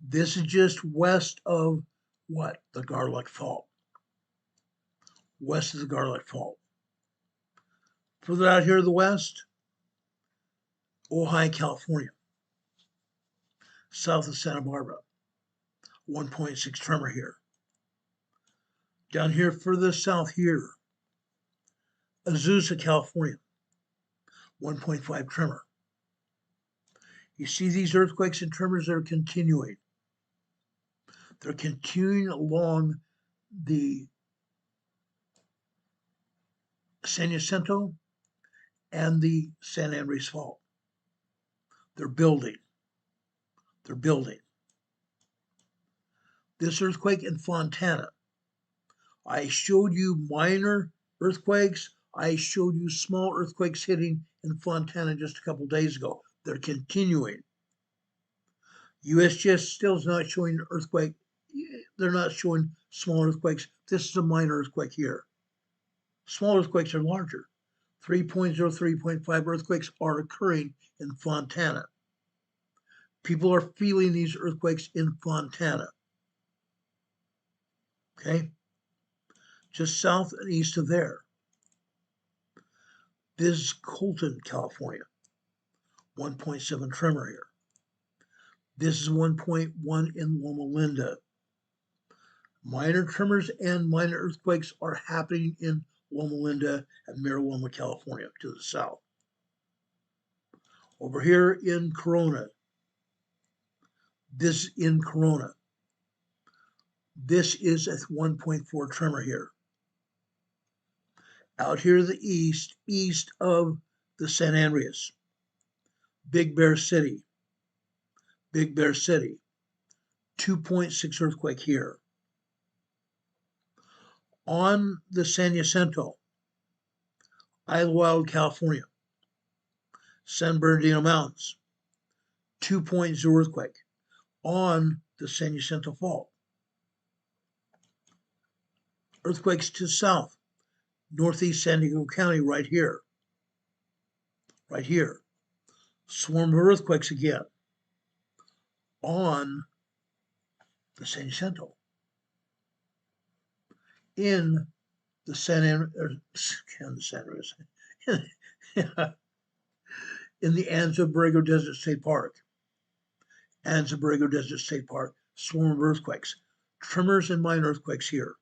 B: This is just west of what? The Garlock Fault. West of the Garlock Fault. Further out here to the west, Ojai, California, south of Santa Barbara, 1.6 tremor here. Down here further south here, Azusa, California, 1.5 tremor. You see these earthquakes and tremors that are continuing. They're continuing along the San Jacinto and the San Andreas Fault. They're building. They're building. This earthquake in Fontana. I showed you minor earthquakes. I showed you small earthquakes hitting in Fontana just a couple days ago. They're continuing. USGS still is not showing earthquake. They're not showing small earthquakes. This is a minor earthquake here. Small earthquakes are larger. 3.0, 3.5 earthquakes are occurring in Fontana. People are feeling these earthquakes in Fontana. Okay? Just south and east of there. This is Colton, California. 1.7 tremor here. This is 1.1 in Loma Linda. Minor tremors and minor earthquakes are happening in Loma Linda and Mira Loma, California, to the south. Over here in Corona, this in Corona, this is a 1.4 tremor here. Out here to the east, east of the San Andreas, Big Bear City, 2.6 earthquake here. On the San Jacinto, Idlewild, California, San Bernardino Mountains, 2.0 earthquake on the San Jacinto Fault. Earthquakes to the south, northeast San Diego County right here. Right here. Swarm of earthquakes again on the San Jacinto. In the San Andreas, in the Anza Borrego Desert State Park. Anza Borrego Desert State Park, swarm of earthquakes. Tremors and minor earthquakes here.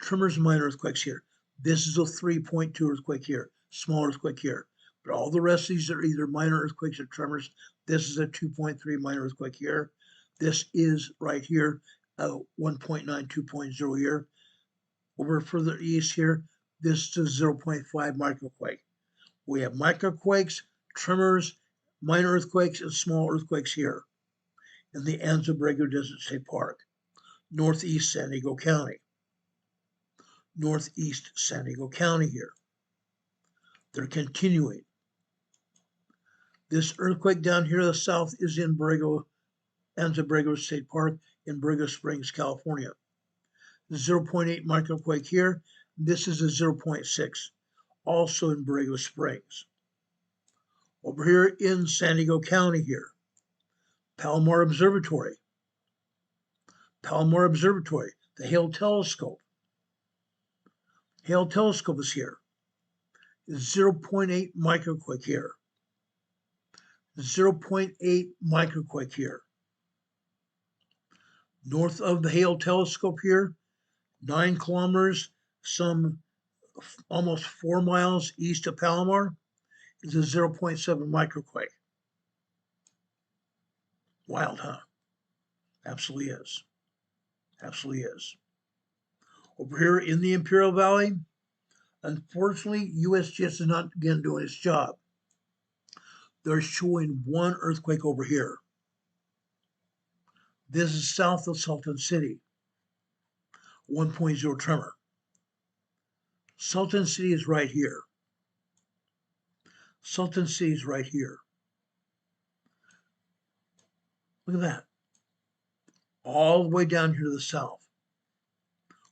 B: Tremors and minor earthquakes here. This is a 3.2 earthquake here, small earthquake here. But all the rest of these are either minor earthquakes or tremors. This is a 2.3 minor earthquake here. This is right here, 1.9, 2.0 here. Over further east here, this is a 0.5 microquake. We have microquakes, tremors, minor earthquakes, and small earthquakes here. in the Anza-Borrego Desert State Park, northeast San Diego County. Northeast San Diego County here. They're continuing. This earthquake down here to the south is in Anza-Borrego State Park in Borrego Springs, California. 0.8 microquake here. This is a 0.6, also in Borrego Springs. Over here in San Diego County here, Palomar Observatory. Palomar Observatory, the Hale Telescope. Hale Telescope is here. 0.8 microquake here. 0.8 microquake here. North of the Hale Telescope here, 9 kilometers, some almost 4 miles east of Palomar, is a 0.7 microquake. Wild, huh? Absolutely is. Absolutely is. Over here in the Imperial Valley, unfortunately, USGS is not again doing its job. They're showing one earthquake over here. This is south of Salton City, 1.0 tremor. Salton City is right here. Salton City is right here. Look at that. All the way down here to the south.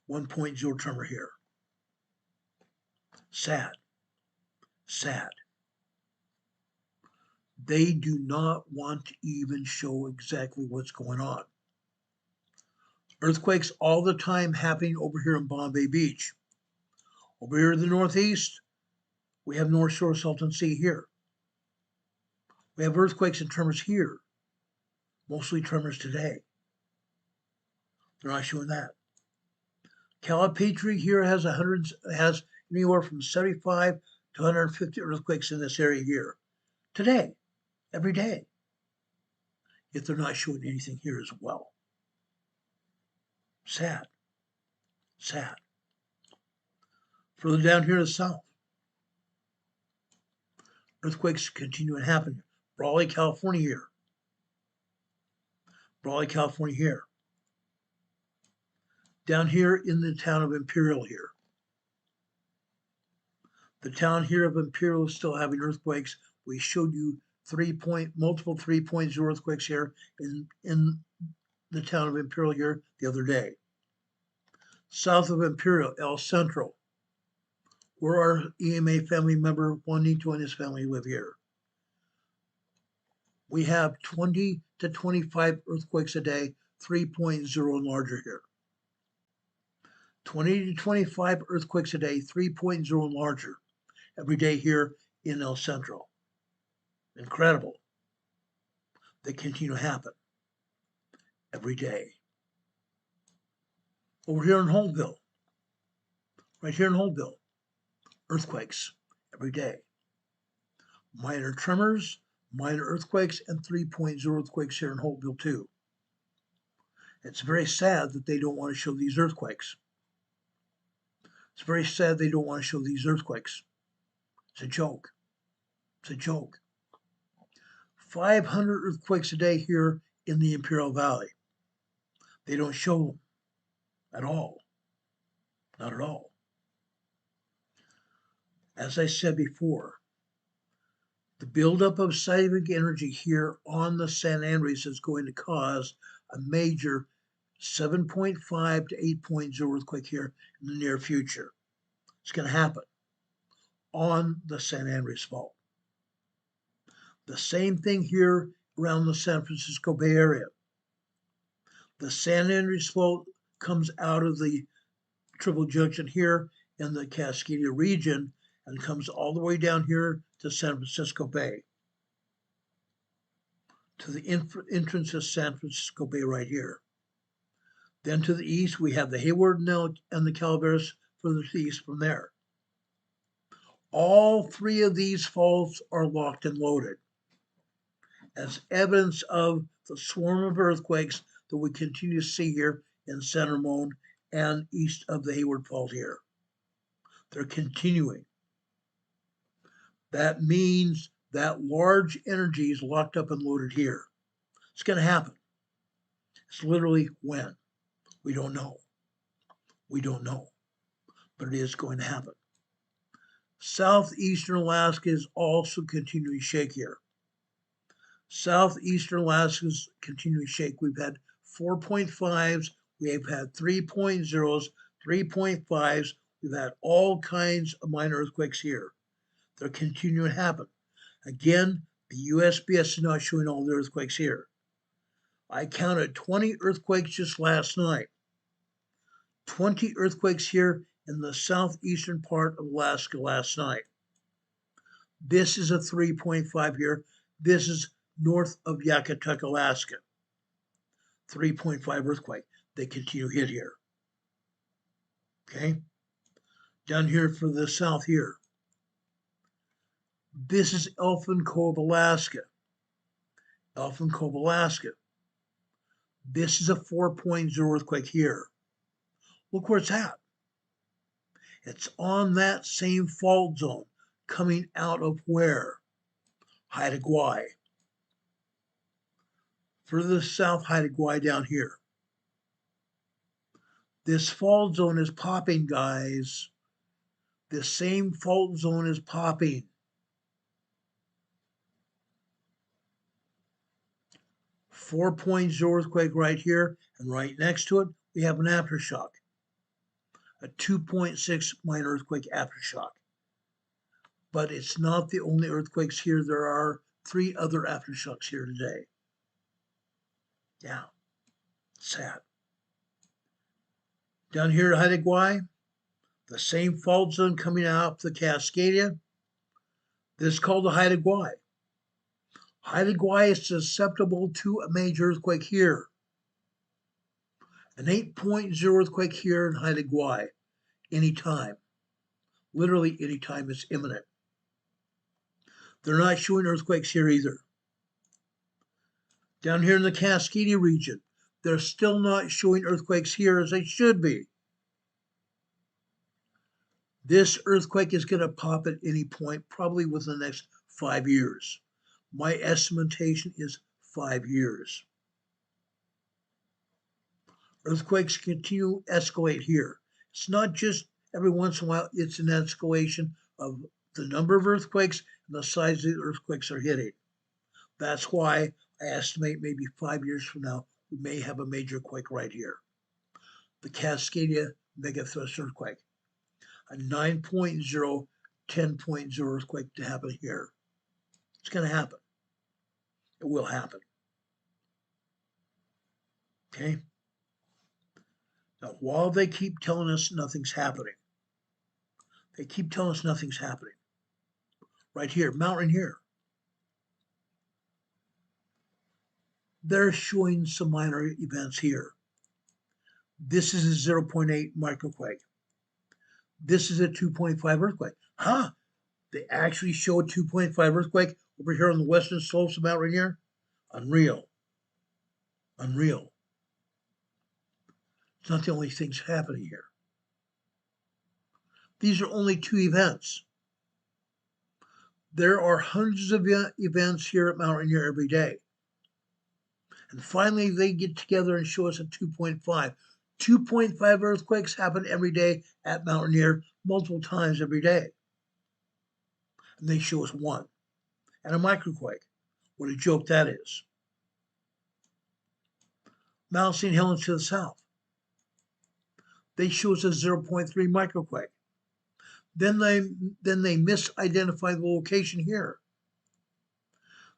B: 1.0 tremor here. Sad. Sad. They do not want to even show exactly what's going on. Earthquakes all the time happening over here in Bombay Beach. Over here in the northeast, we have North Shore Salton Sea here. We have earthquakes and tremors here. Mostly tremors today. They're not showing that. Calipatri here has anywhere from 75 to 150 earthquakes in this area here. Today, every day. Yet they're not showing anything here as well. Sad. Sad. Further down here to the south, earthquakes continue to happen. Raleigh, California here. Raleigh, California here. Down here in the town of Imperial here. The town here of Imperial is still having earthquakes. We showed you multiple 3.0 earthquakes here in the town of Imperial here the other day. South of Imperial, El Centro, where our EMA family member Juanito and his family live here. We have 20 to 25 earthquakes a day, 3.0 and larger here. 20 to 25 earthquakes a day, 3.0 and larger, every day here in El Centro. Incredible. They continue to happen every day. Over here in Holtville, right here in Holtville, earthquakes every day. Minor tremors, minor earthquakes, and 3.0 earthquakes here in Holtville too. It's very sad that they don't want to show these earthquakes. It's very sad they don't want to show these earthquakes. It's a joke. It's a joke. 500 earthquakes a day here in the Imperial Valley. They don't show them at all. Not at all. As I said before, the buildup of seismic energy here on the San Andreas is going to cause a major 7.5 to 8.0 earthquake here in the near future. It's going to happen on the San Andreas Fault. The same thing here around the San Francisco Bay Area. The San Andreas Fault comes out of the Triple Junction here in the Cascadia region and comes all the way down here to San Francisco Bay, to the entrance of San Francisco Bay right here. Then to the east, we have the Hayward and the Calaveras further to the east from there. All three of these faults are locked and loaded as evidence of the swarm of earthquakes that we continue to see here in San Ramon and east of the Hayward Fault here. They're continuing. That means that large energy is locked up and loaded here. It's going to happen. It's literally when. We don't know. We don't know. But it is going to happen. Southeastern Alaska is also continuing to shake here. Southeastern Alaska is continuing to shake. We've had 4.5s, we have had 3.0s, 3.5s. We've had all kinds of minor earthquakes here. They're continuing to happen. Again, the USGS is not showing all the earthquakes here. I counted 20 earthquakes just last night. 20 earthquakes here in the southeastern part of Alaska last night. This is a 3.5 here. This is north of Yakutuk, Alaska. 3.5 earthquake. They continue to hit here. Okay? Down here for the south here. This is Elfin Cove, Alaska. Elfin Cove, Alaska. This is a 4.0 earthquake here. Look where it's at. It's on that same fault zone coming out of where? Haida Gwaii. Further south, Haida Gwaii down here. This fault zone is popping, guys. This same fault zone is popping. 4.0 earthquake right here, and right next to it, we have an aftershock. A 2.6 minor earthquake aftershock. But it's not the only earthquakes here. There are 3 other aftershocks here today. Yeah, sad. Down here at Haida Gwaii, the same fault zone coming out the Cascadia. This is called the Haida Gwaii. Haida Gwaii is susceptible to a major earthquake here. An 8.0 earthquake here in Haida Gwaii. Anytime. Literally anytime is imminent. They're not showing earthquakes here either. Down here in the Cascadia region, they're still not showing earthquakes here as they should be. This earthquake is going to pop at any point, probably within the next 5 years. My estimation is 5 years. Earthquakes continue to escalate here. It's not just every once in a while, it's an escalation of the number of earthquakes and the size of the earthquakes are hitting. That's why I estimate maybe 5 years from now, we may have a major quake right here. The Cascadia megathrust earthquake. A 9.0, 10.0 earthquake to happen here. It's going to happen. It will happen. Okay? Now, while they keep telling us nothing's happening, they keep telling us nothing's happening. Right here, mountain here. They're showing some minor events here. This is a 0.8 microquake. This is a 2.5 earthquake. Huh? They actually show a 2.5 earthquake over here on the western slopes of Mount Rainier? Unreal. Unreal. It's not the only things happening here. These are only 2 events. There are hundreds of events here at Mount Rainier every day. And finally, they get together and show us a 2.5. 2.5 earthquakes happen every day at Mount Rainier, multiple times every day. And they show us 1. And a microquake. What a joke that is. Mount St. Helens to the south. They show us a 0.3 microquake. Then they misidentify the location here.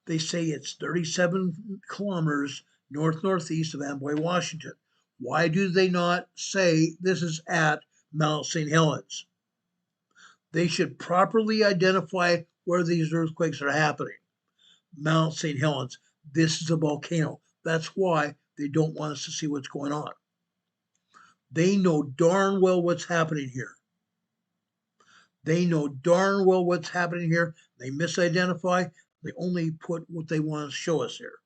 B: They say it's 37 kilometers northeast of Amboy, Washington. Why do they not say this is at Mount St. Helens? They should properly identify where these earthquakes are happening. Mount St. Helens, this is a volcano. That's why they don't want us to see what's going on. They know darn well what's happening here. They know darn well what's happening here. They misidentify. They only put what they want to show us here.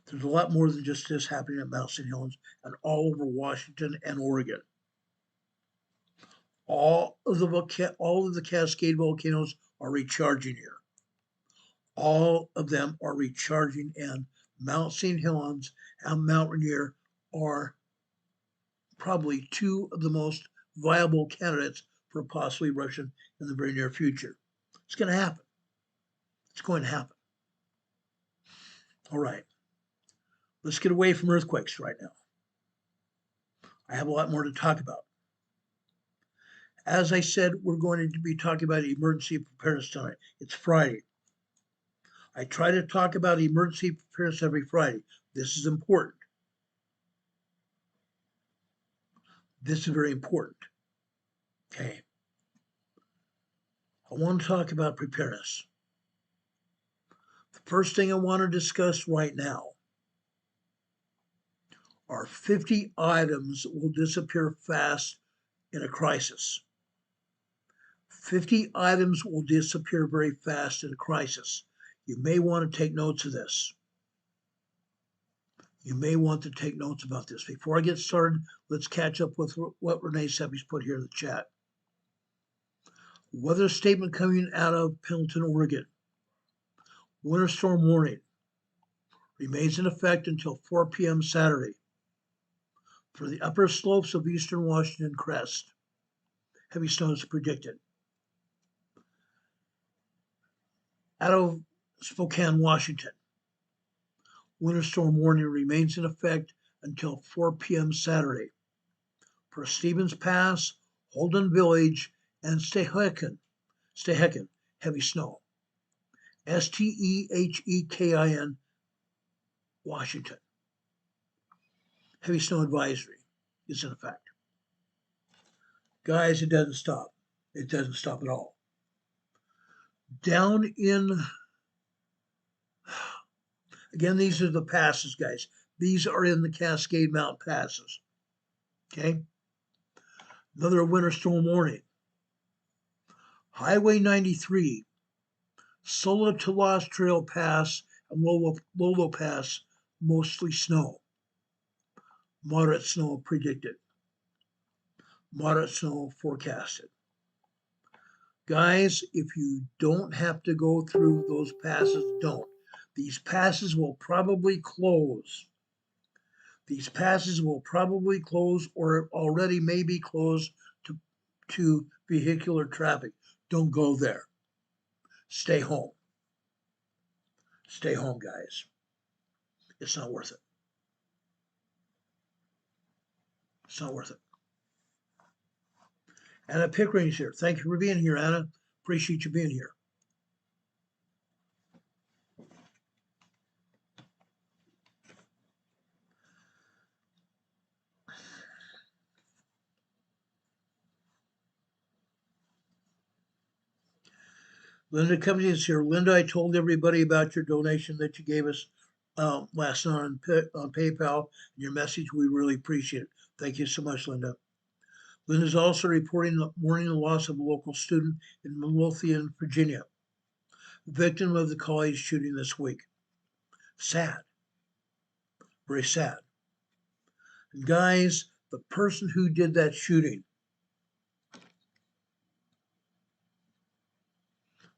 B: There's a lot more than just this happening at Mount St. Helens and all over Washington and Oregon. All of the Cascade volcanoes are recharging here. All of them are recharging and Mount St. Helens and Mount Rainier are probably two of the most viable candidates for a possible eruption in the very near future. It's going to happen. It's going to happen. All right. Let's get away from earthquakes right now. I have a lot more to talk about. As I said, we're going to be talking about emergency preparedness tonight. It's Friday. I try to talk about emergency preparedness every Friday. This is important. This is very important. Okay. I want to talk about preparedness. The first thing I want to discuss right now are 50 items that will disappear fast in a crisis. 50 items will disappear very fast in a crisis. You may want to take notes of this. You may want to take notes about this. Before I get started, let's catch up with what Renee Seppi's put here in the chat. Weather statement coming out of Pendleton, Oregon. Winter storm warning remains in effect until 4 p.m. Saturday. For the upper slopes of eastern Washington crest, heavy snow is predicted. Out of Spokane, Washington, winter storm warning remains in effect until 4 p.m. Saturday. For Stevens Pass, Holden Village, and Stehekin, heavy snow. Stehekin, Washington. Heavy snow advisory is in effect. Guys, it doesn't stop. It doesn't stop at all. Down in, again, these are the passes, guys. These are in the Cascade Mountain passes. Okay? Another winter storm warning. Highway 93, Sola to Lost Trail Pass and Lolo Pass, mostly snow. Moderate snow predicted. Moderate snow forecasted. Guys, if you don't have to go through those passes, don't. These passes will probably close. These passes will probably close or already may be closed to vehicular traffic. Don't go there. Stay home. Stay home, guys. It's not worth it. It's not worth it. Anna Pickering's here. Thank you for being here, Anna. Appreciate you being here. Linda Cummings is here. Linda, I told everybody about your donation that you gave us last night on PayPal and your message. We really appreciate it. Thank you so much, Linda. Linda's also mourning the loss of a local student in Midlothian, Virginia, victim of the college shooting this week. Sad. Very sad. And guys, the person who did that shooting,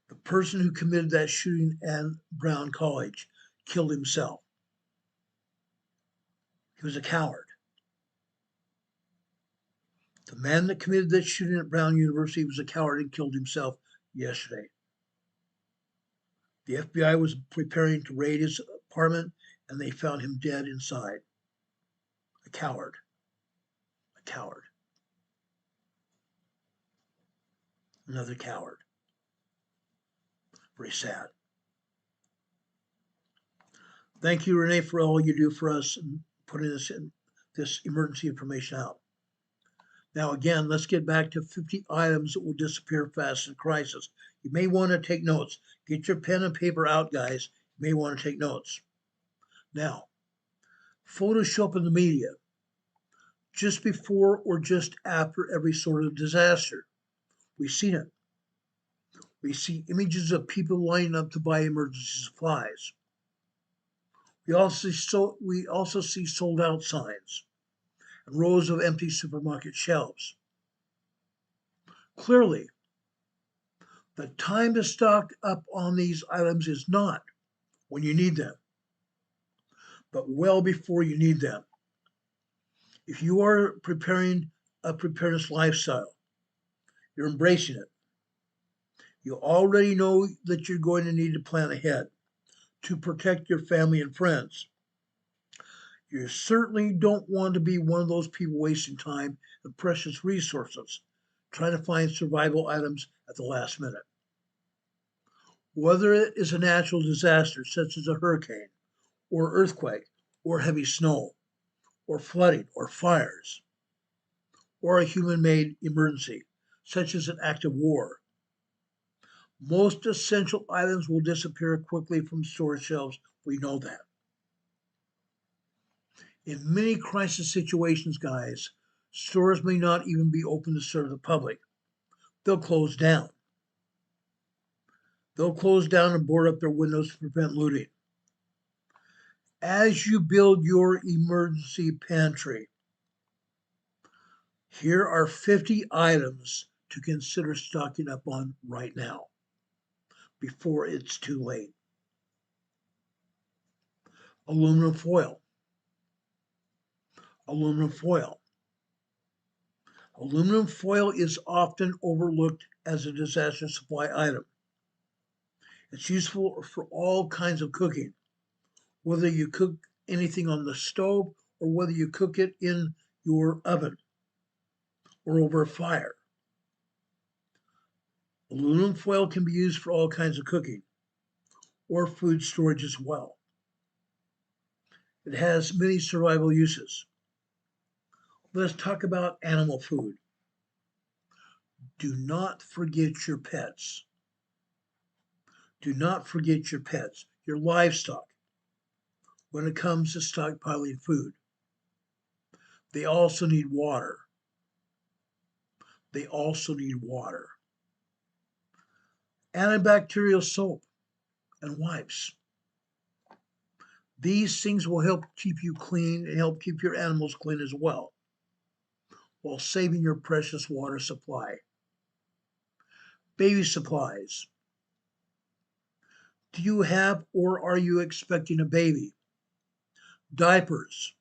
B: the person who committed that shooting at Brown College killed himself. He was a coward. The man that committed that shooting at Brown University was a coward and killed himself yesterday. The FBI was preparing to raid his apartment and they found him dead inside. A coward. A coward. Another coward. Very sad. Thank you, Renee, for all you do for us and putting this emergency information out. Now, again, let's get back to 50 items that will disappear fast in a crisis. You may want to take notes. Get your pen and paper out, guys. You may want to take notes. Now, photos show up in the media just before or just after every sort of disaster. We've seen it. We see images of people lining up to buy emergency supplies. We also see sold out signs and rows of empty supermarket shelves. Clearly, the time to stock up on these items is not when you need them. but well before you need them. If you are preparing a preparedness lifestyle, you're embracing it. You already know that you're going to need to plan ahead to protect your family and friends. You certainly don't want to be one of those people wasting time and precious resources trying to find survival items at the last minute. Whether it is a natural disaster such as a hurricane or earthquake or heavy snow or flooding or fires, or a human-made emergency such as an act of war, most essential items will disappear quickly from storage shelves. We know that. In many crisis situations, guys, stores may not even be open to serve the public. They'll close down. They'll close down and board up their windows to prevent looting. As you build your emergency pantry, here are 50 items to consider stocking up on right now before it's too late. Aluminum foil. Aluminum foil. Aluminum foil is often overlooked as a disaster supply item. It's useful for all kinds of cooking, whether you cook anything on the stove or whether you cook it in your oven or over a fire. Aluminum foil can be used for all kinds of cooking or food storage as well. It has many survival uses. Let's talk about animal food. Do not forget your pets. Do not forget your pets, your livestock, when it comes to stockpiling food. They also need water. They also need water. Antibacterial soap and wipes. These things will help keep you clean and help keep your animals clean as well, while saving your precious water supply. Baby supplies. Do you have or are you expecting a baby? Diapers,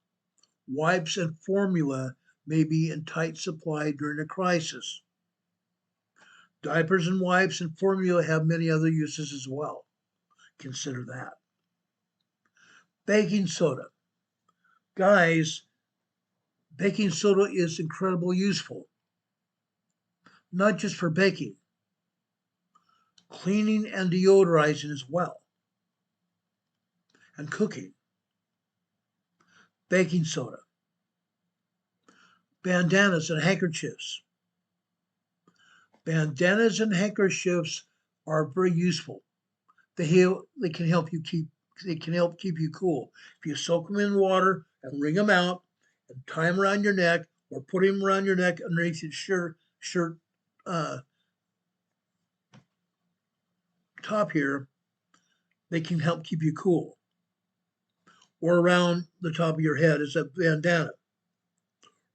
B: wipes, and formula may be in tight supply during a crisis. Diapers and wipes and formula have many other uses as well. Consider that. Baking soda. Guys, baking soda is incredibly useful, not just for baking, cleaning and deodorizing as well, and cooking. Baking soda. Bandanas and handkerchiefs. Bandanas and handkerchiefs are very useful. They can help keep you cool. If you soak them in water and wring them out and tie them around your neck or put them around your neck underneath your shirt top here, they can help keep you cool. Or around the top of your head is a bandana.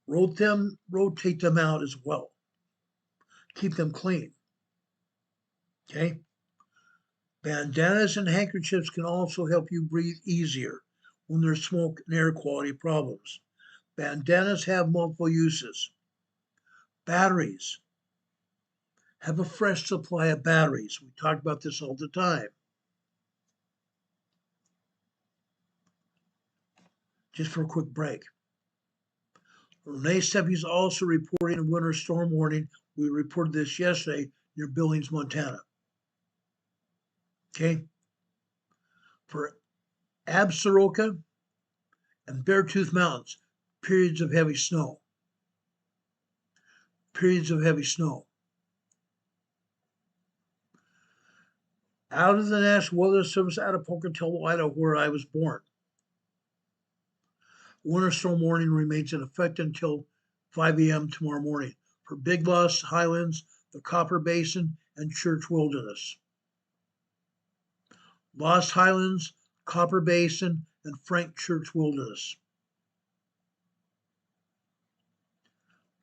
B: Rotate them out as well. Keep them clean. Okay? Bandanas and handkerchiefs can also help you breathe easier when there's smoke and air quality problems. Bandanas have multiple uses. Batteries. Have a fresh supply of batteries. We talk about this all the time. Just for a quick break. Renee Steffi is also reporting a winter storm warning. We reported this yesterday near Billings, Montana. Okay? For Absaroka and Beartooth Mountains, periods of heavy snow. Periods of heavy snow. Out of the National Weather Service out of Pocatello, Idaho, where I was born. Winter storm warning remains in effect until 5 a.m. tomorrow morning for Big Lost Highlands, the Copper Basin, and Church Wilderness. Lost Highlands, Copper Basin, and Frank Church Wilderness.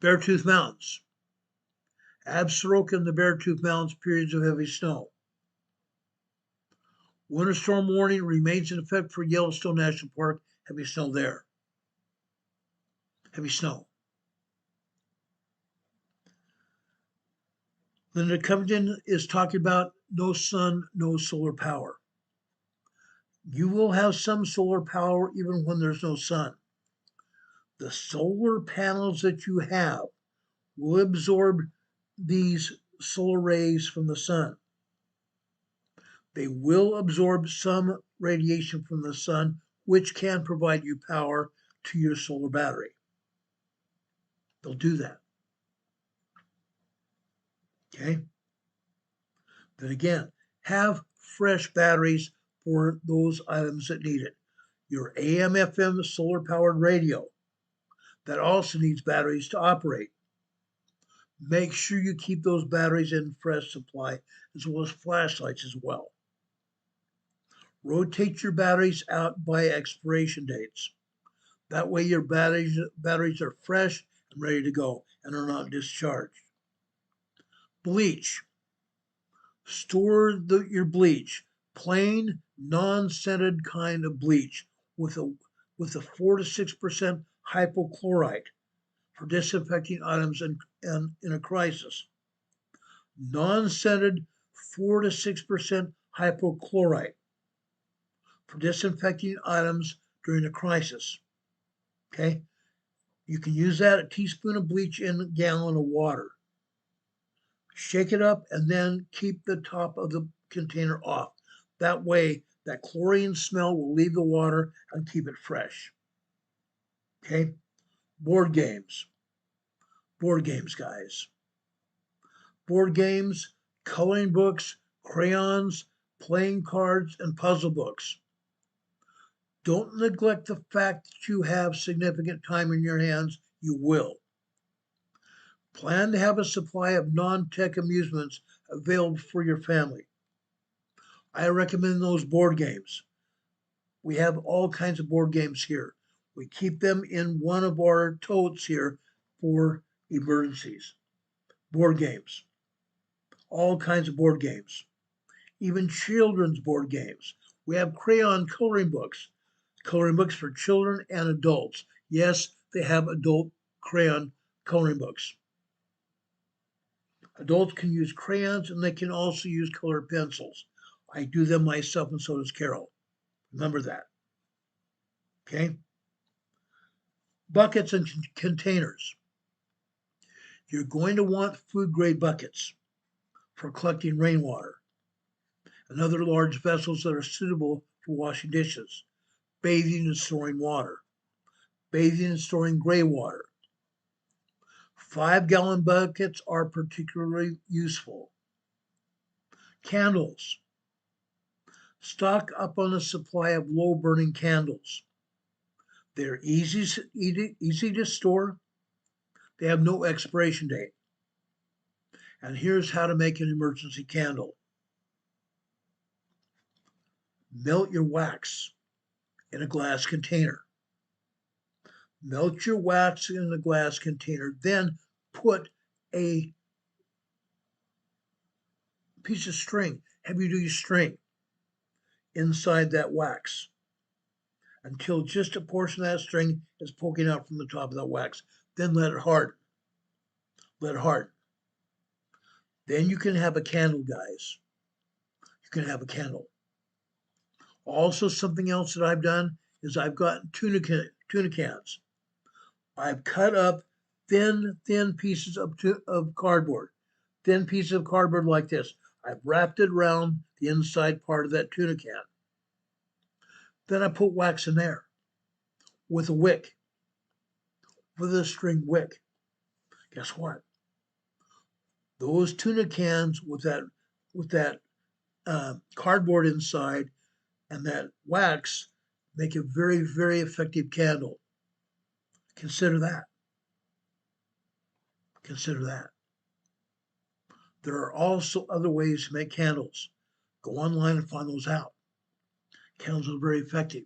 B: Beartooth Mountains. Absaroka and the Beartooth Mountains, periods of heavy snow. Winter storm warning remains in effect for Yellowstone National Park Heavy snow there. Heavy snow. Linda Covington is talking about no sun, no solar power. You will have some solar power even when there's no sun. The solar panels that you have will absorb these solar rays from the sun. They will absorb some radiation from the sun, which can provide you power to your solar battery. They'll do that. Okay? Then again, have fresh batteries for those items that need it. Your AM/FM solar powered radio, that also needs batteries to operate. Make sure you keep those batteries in fresh supply, as well as flashlights as well. Rotate your batteries out by expiration dates. That way your batteries are fresh and ready to go and are not discharged. Bleach. Store your bleach, plain, non-scented kind of bleach with a 4 to 6% hypochlorite for disinfecting items in a crisis. Non-scented 4 to 6% hypochlorite for disinfecting items during a crisis. Okay? You can use that, a teaspoon of bleach in a gallon of water. Shake it up and then keep the top of the container off. That way, that chlorine smell will leave the water and keep it fresh. Okay? Board games. Board games, guys. Board games, coloring books, crayons, playing cards, and puzzle books. Don't neglect the fact that you have significant time in your hands. You will. Plan to have a supply of non-tech amusements available for your family. I recommend those board games. We have all kinds of board games here. We keep them in one of our totes here for emergencies. Board games. All kinds of board games. Even children's board games. We have crayon coloring books for children and adults. Yes, they have adult crayon coloring books. Adults can use crayons and they can also use colored pencils. I do them myself and so does Carol. Remember that. Okay? Buckets and containers. You're going to want food grade buckets for collecting rainwater and other large vessels that are suitable for washing dishes, bathing and storing water, bathing and storing gray water. 5-gallon buckets are particularly useful. Candles. Stock up on a supply of low burning candles. They're easy to store. They have no expiration date. And here's how to make an emergency candle. Melt your wax in a glass container. Melt your wax in a glass container, then put a piece of string, heavy-duty string, inside that wax until just a portion of that string is poking out from the top of that wax. Then let it harden. Let it harden. Then you can have a candle, guys. You can have a candle. Also, something else that I've done is I've gotten tuna cans. I've cut up thin pieces of cardboard. Thin pieces of cardboard like this. I've wrapped it around the inside part of that tuna can. Then I put wax in there with a wick, with a string wick. Guess what? Those tuna cans with that cardboard inside and that wax make a very, very effective candle. Consider that. Consider that. There are also other ways to make candles. Go online and find those out. Candles are very effective.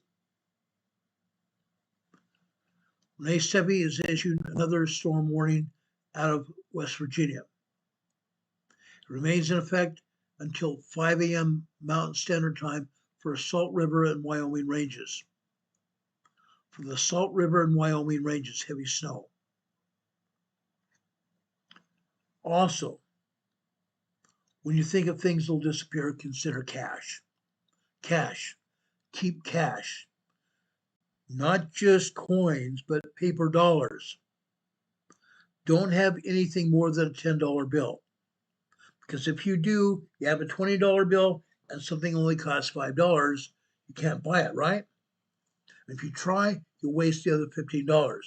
B: Renee Sebi has issued another storm warning out of West Virginia. It remains in effect until 5 a.m. Mountain Standard Time for Salt River and Wyoming ranges. For the Salt River and Wyoming ranges, heavy snow. Also, when you think of things that will disappear, consider cash. Cash. Keep cash. Not just coins, but paper dollars. Don't have anything more than a $10 bill. Because if you do, you have a $20 bill and something only costs $5, you can't buy it, right? If you try, you'll waste the other $15.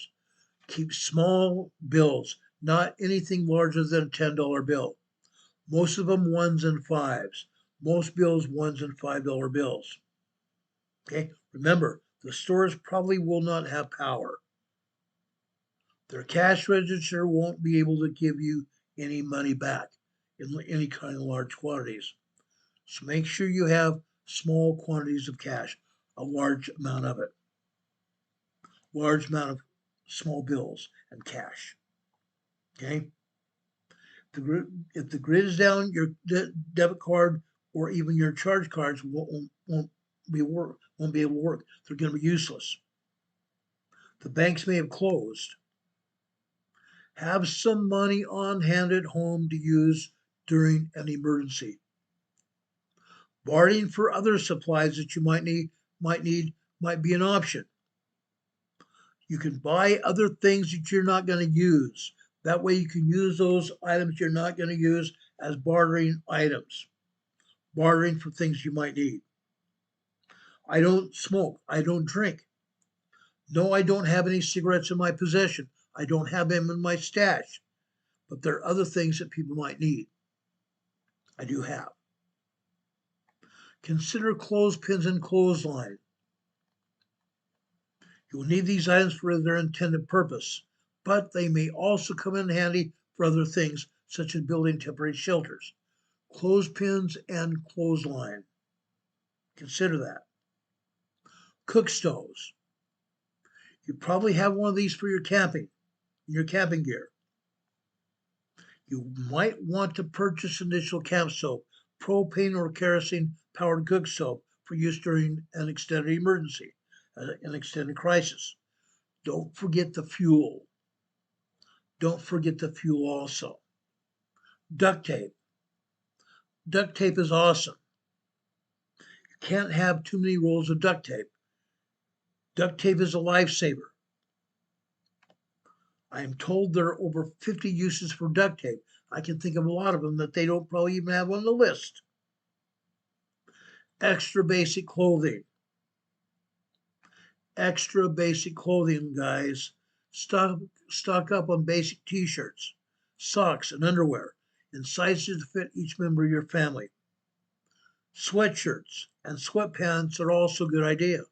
B: Keep small bills, not anything larger than a $10 bill. Most of them ones and fives. Most bills ones and $5 bills. Okay, remember, the stores probably will not have power. Their cash register won't be able to give you any money back in any kind of large quantities. So make sure you have small quantities of cash, a large amount of it, large amount of small bills and cash. Okay? If the grid is down, your debit card or even your charge cards won't be able to work. They're going to be useless. The banks may have closed. Have some money on hand at home to use during an emergency. Borrowing for other supplies that you might be an option. You can buy other things that you're not going to use. That way you can use those items you're not going to use as bartering items. Bartering for things you might need. I don't smoke. I don't drink. No, I don't have any cigarettes in my possession. I don't have them in my stash. But there are other things that people might need. I do have. Consider clothespins and clothesline. You will need these items for their intended purpose, but they may also come in handy for other things, such as building temporary shelters. Clothespins and clothesline. Consider that. Cook stoves. You probably have one of these for your camping gear. You might want to purchase initial camp stove, propane or kerosene powered cook stove for use during an extended emergency, an extended crisis. Don't forget the fuel. Don't forget the fuel also. Duct tape. Duct tape is awesome. You can't have too many rolls of duct tape. Duct tape is a lifesaver. I am told there are over 50 uses for duct tape. I can think of a lot of them that they don't probably even have on the list. Extra basic clothing. Extra basic clothing, guys. Stock up on basic t-shirts, socks, and underwear in sizes to fit each member of your family. Sweatshirts and sweatpants are also a good idea.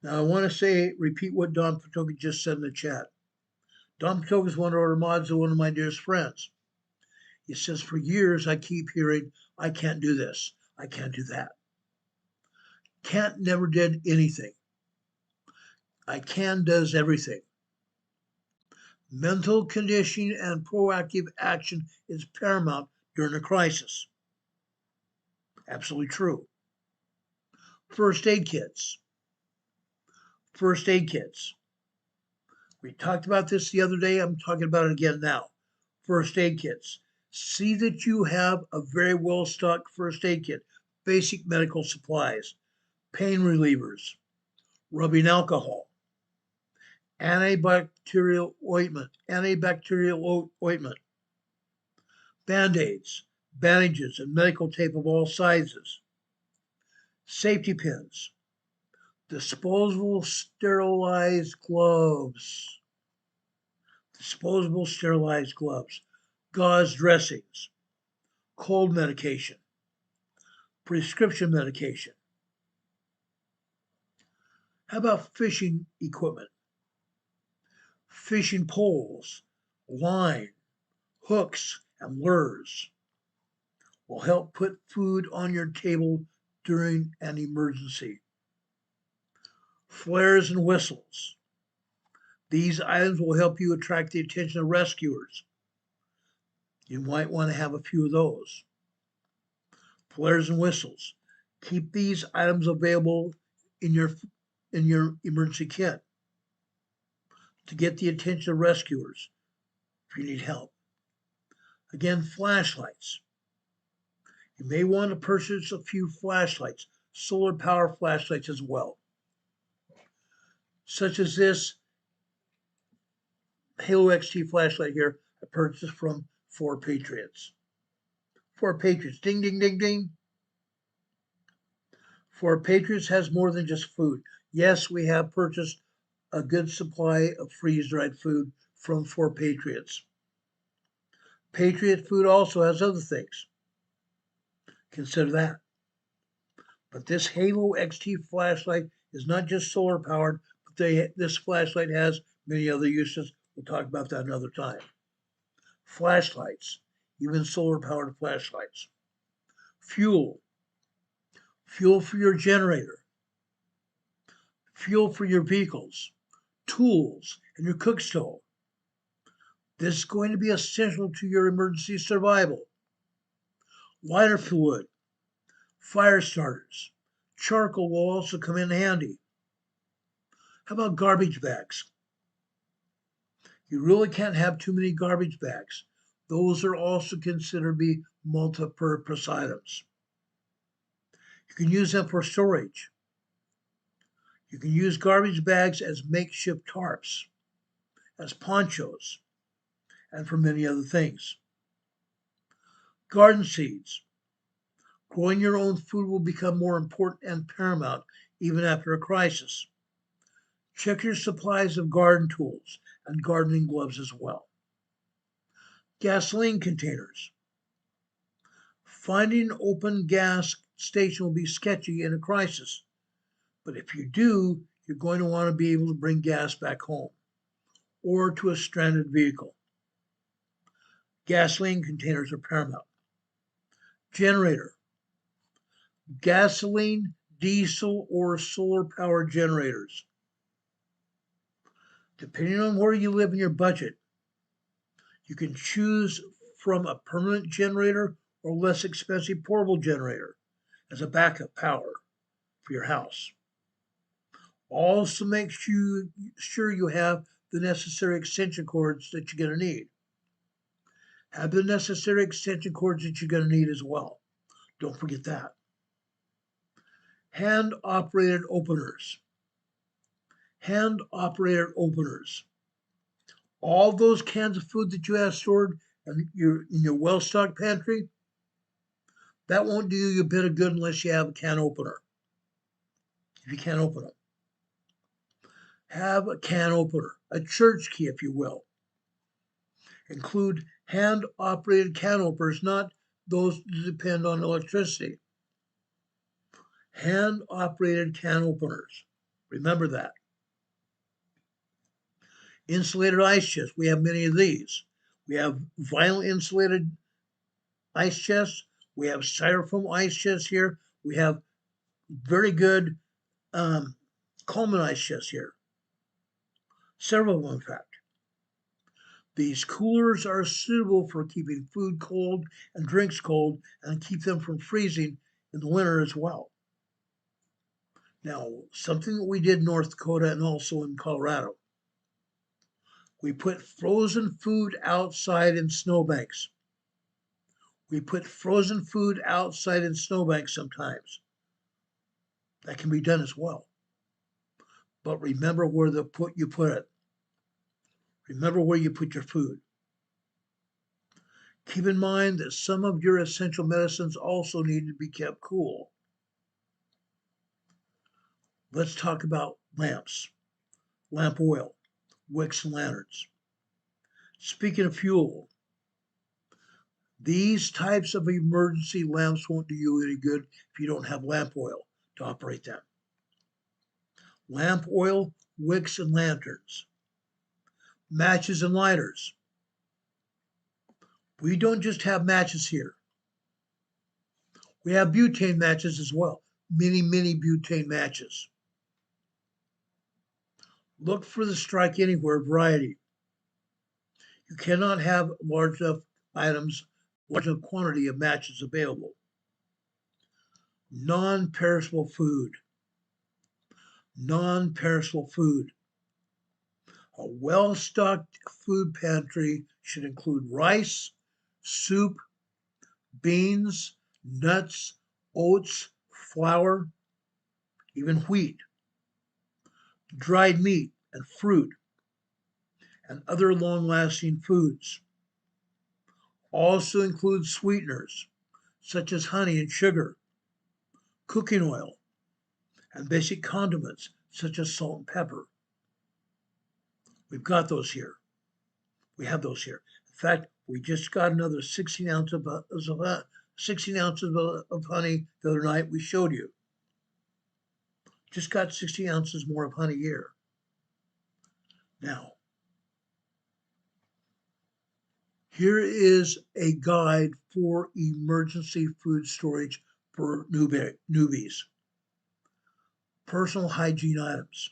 B: Now I want to repeat what Don Patoka just said in the chat. Don Patoka is one of our mods and one of my dearest friends. He says, for years I keep hearing, I can't do this, I can't do that. Can't never did anything. I can does everything. Mental conditioning and proactive action is paramount during a crisis. Absolutely true. First aid kits. First aid kits. We talked about this the other day. I'm talking about it again now. First aid kits. See that you have a very well-stocked first aid kit. Basic medical supplies. Pain relievers. Rubbing alcohol. Antibacterial ointment. Band-aids. Bandages and medical tape of all sizes. Safety pins. Disposable sterilized gloves. Disposable sterilized gloves. Gauze dressings. Cold medication. Prescription medication. How about fishing equipment? Fishing poles, line, hooks, and lures will help put food on your table during an emergency. Flares and whistles. These items will help you attract the attention of rescuers. You might want to have a few of those. Flares and whistles. Keep these items available in your emergency kit to get the attention of rescuers if you need help. Again, flashlights. You may want to purchase a few flashlights, solar power flashlights as well, such as this Halo XT flashlight here I purchased from 4 Patriots. 4 Patriots, ding, ding, ding, ding. 4 Patriots has more than just food. Yes, we have purchased a good supply of freeze-dried food from 4 Patriots. Patriot food also has other things. Consider that. But this Halo XT flashlight is not just solar powered, but this flashlight has many other uses. We'll talk about that another time. Flashlights, even solar powered flashlights. Fuel. Fuel for your generator. Fuel for your vehicles. Tools and your cook stove. This is going to be essential to your emergency survival. Lighter fluid. Fire starters. Charcoal will also come in handy. How about garbage bags? You really can't have too many garbage bags. Those are also considered to be multi-purpose items. You can use them for storage. You can use garbage bags as makeshift tarps, as ponchos, and for many other things. Garden seeds. Growing your own food will become more important and paramount even after a crisis. Check your supplies of garden tools and gardening gloves as well. Gasoline containers. Finding an open gas station will be sketchy in a crisis, but if you do, you're going to want to be able to bring gas back home or to a stranded vehicle. Gasoline containers are paramount. Generator. Gasoline, diesel, or solar powered generators. Depending on where you live in your budget, you can choose from a permanent generator or less expensive portable generator as a backup power for your house. Also make sure you have the necessary extension cords that you're going to need. Have the necessary extension cords that you're going to need as well. Don't forget that. Hand-operated openers. Hand-operated openers. All those cans of food that you have stored in your well-stocked pantry, that won't do you a bit of good unless you have a can opener. If you can't open them, have a can opener, a church key, if you will. Include hand-operated can openers, not those that depend on electricity. Hand-operated can openers. Remember that. Insulated ice chests. We have many of these. We have vinyl insulated ice chests. We have styrofoam ice chests here. We have very good Coleman ice chests here. Several of them, in fact. These coolers are suitable for keeping food cold and drinks cold and keep them from freezing in the winter as well. Now, something that we did in North Dakota and also in Colorado, we put frozen food outside in snowbanks. We put frozen food outside in snowbanks sometimes. That can be done as well. But remember where you put it. Remember where you put your food. Keep in mind that some of your essential medicines also need to be kept cool. Let's talk about lamps, lamp oil, wicks, and lanterns. Speaking of fuel, these types of emergency lamps won't do you any good if you don't have lamp oil to operate them. Lamp oil, wicks, and lanterns. Matches and lighters. We don't just have matches here. We have butane matches as well. Many, many butane matches. Look for the strike anywhere variety. You cannot have large enough items, large enough quantity of matches available. Non-perishable food. Non-perishable food. A well-stocked food pantry should include rice, soup, beans, nuts, oats, flour, even wheat, dried meat and fruit, and other long-lasting foods. Also include sweeteners, such as honey and sugar, cooking oil, and basic condiments, such as salt and pepper. We've got those here. We have those here. In fact, we just got another 16 ounces of honey the other night. We showed you. Just got 60 ounces more of honey here. Now, here is a guide for emergency food storage for newbies. Personal hygiene items,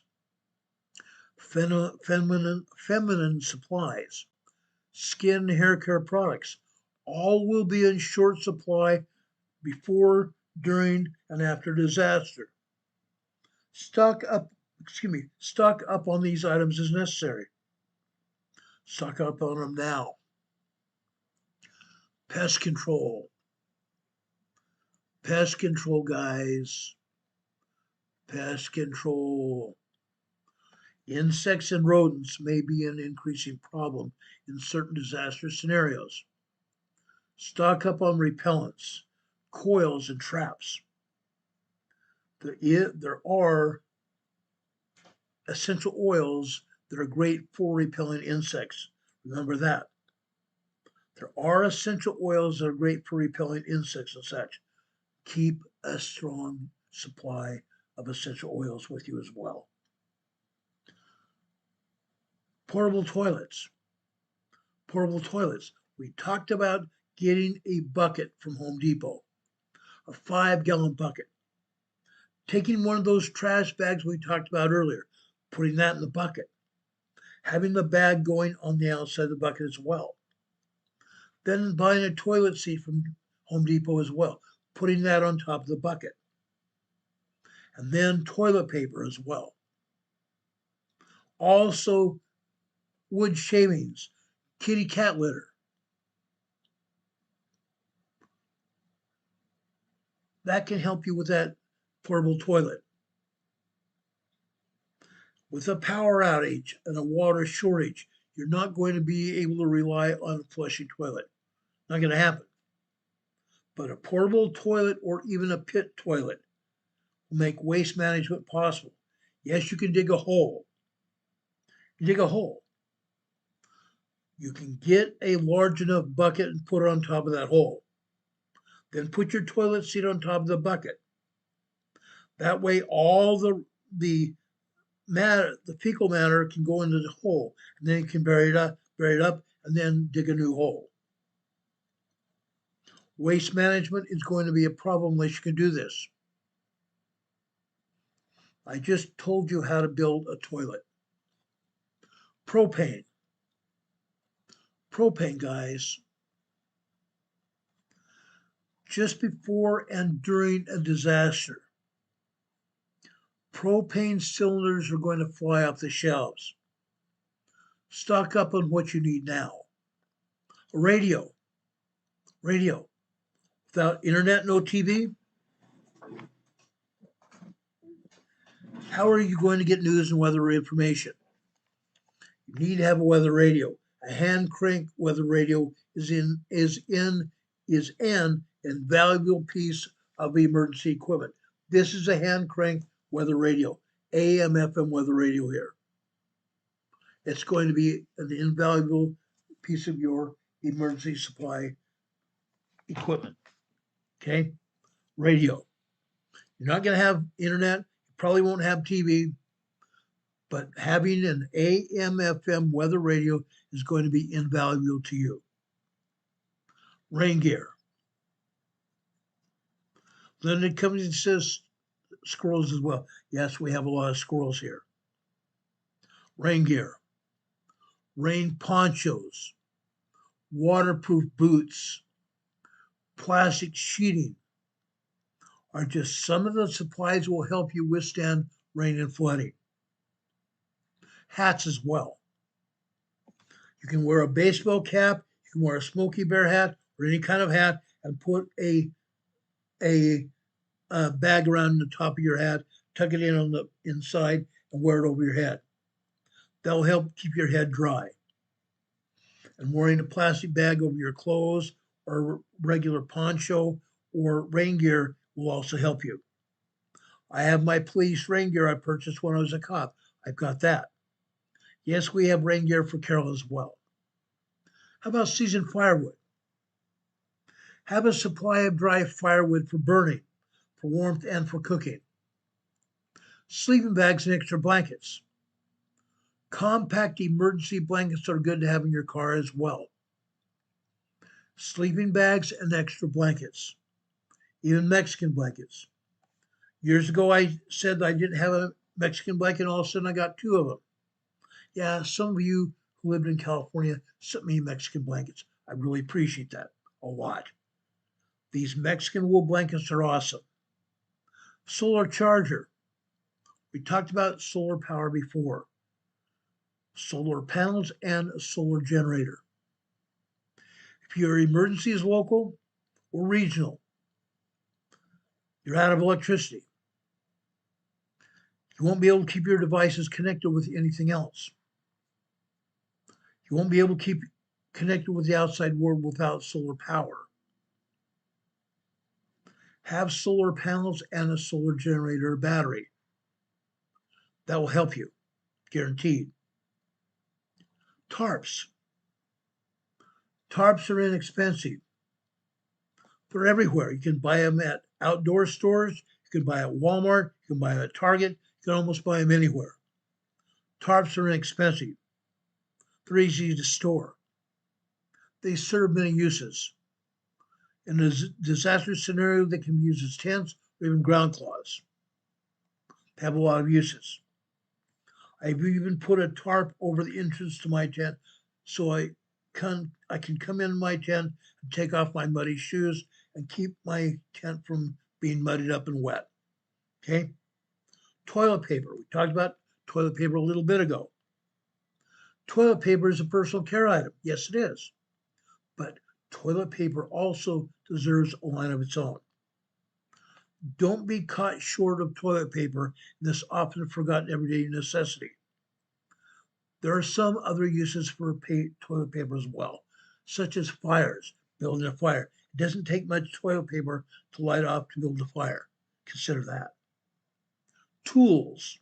B: feminine supplies, skin and hair care products, all will be in short supply before, during, and after disaster. Stock up on these items as necessary. Stock up on them now. Pest control. Pest control, guys. Pest control. Insects and rodents may be an increasing problem in certain disaster scenarios. Stock up on repellents, coils, and traps. There are essential oils that are great for repelling insects. Remember that. There are essential oils that are great for repelling insects and such. Keep a strong supply of essential oils with you as well. Portable toilets. Portable toilets. We talked about getting a bucket from Home Depot, a 5-gallon bucket. Taking one of those trash bags we talked about earlier, putting that in the bucket. Having the bag going on the outside of the bucket as well. Then buying a toilet seat from Home Depot as well, putting that on top of the bucket. And then toilet paper as well. Also, wood shavings, kitty cat litter. That can help you with that portable toilet. With a power outage and a water shortage, you're not going to be able to rely on a flushing toilet. Not going to happen. But a portable toilet or even a pit toilet will make waste management possible. Yes, you can dig a hole. You dig a hole. You can get a large enough bucket and put it on top of that hole. Then put your toilet seat on top of the bucket. That way all the fecal matter can go into the hole, and then you can bury it up, and then dig a new hole. Waste management is going to be a problem unless you can do this. I just told you how to build a toilet. Propane. Propane, guys. Just before and during a disaster, propane cylinders are going to fly off the shelves. Stock up on what you need now. A radio. Radio. Without internet, no TV. How are you going to get news and weather information? You need to have a weather radio. A hand crank weather radio is an invaluable piece of emergency equipment. This is a hand crank weather radio, AM, FM weather radio here. It's going to be an invaluable piece of your emergency supply equipment. Okay? Radio. You're not going to have internet. You probably won't have TV. But having an AM, FM weather radio is going to be invaluable to you. Rain gear. Then it comes and says squirrels as well. Yes, we have a lot of squirrels here. Rain gear. Rain ponchos. Waterproof boots. Plastic sheeting. are just some of the supplies that will help you withstand rain and flooding. Hats as well. You can wear a baseball cap, you can wear a Smokey Bear hat, or any kind of hat, and put a bag around the top of your hat, tuck it in on the inside, and wear it over your head. That'll help keep your head dry. And wearing a plastic bag over your clothes or regular poncho or rain gear will also help you. I have my police rain gear I purchased when I was a cop. I've got that. Yes, we have rain gear for Carol as well. How about seasoned firewood? Have a supply of dry firewood for burning, for warmth, and for cooking. Sleeping bags and extra blankets. Compact emergency blankets are good to have in your car as well. Sleeping bags and extra blankets, even Mexican blankets. Years ago, I said I didn't have a Mexican blanket, and all of a sudden I got 2 of them. Yeah, some of you who lived in California sent me Mexican blankets. I really appreciate that a lot. These Mexican wool blankets are awesome. Solar charger. We talked about solar power before. Solar panels and a solar generator. If your emergency is local or regional, you're out of electricity, you won't be able to keep your devices connected with anything else. You won't be able to keep connected with the outside world without solar power. Have solar panels and a solar generator or battery. That will help you, guaranteed. Tarps. Tarps are inexpensive. They're everywhere. You can buy them at outdoor stores. You can buy at Walmart. You can buy them at Target. You can almost buy them anywhere. Tarps are inexpensive. They're easy to store. They serve many uses. In a disaster scenario, they can be used as tents or even ground cloths. They have a lot of uses. I've even put a tarp over the entrance to my tent so I can come in my tent and take off my muddy shoes and keep my tent from being muddied up and wet. Okay? Toilet paper. We talked about toilet paper a little bit ago. Toilet paper is a personal care item. Yes, it is. But toilet paper also deserves a line of its own. Don't be caught short of toilet paper in this often forgotten everyday necessity. There are some other uses for toilet paper as well, such as fires, building a fire. It doesn't take much toilet paper to light off to build a fire. Consider that. Tools.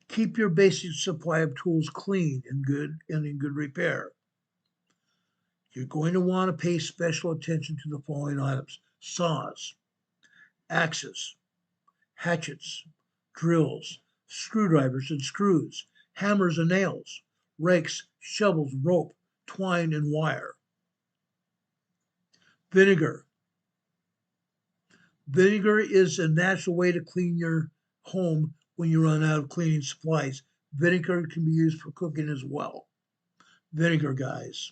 B: Keep your basic supply of tools clean and in good repair. You're going to want to pay special attention to the following items: saws, axes, hatchets, drills, screwdrivers and screws, hammers and nails, rakes, shovels, rope, twine, and wire. Vinegar. Vinegar is a natural way to clean your home when you run out of cleaning supplies. Vinegar can be used for cooking as well. Vinegar, guys.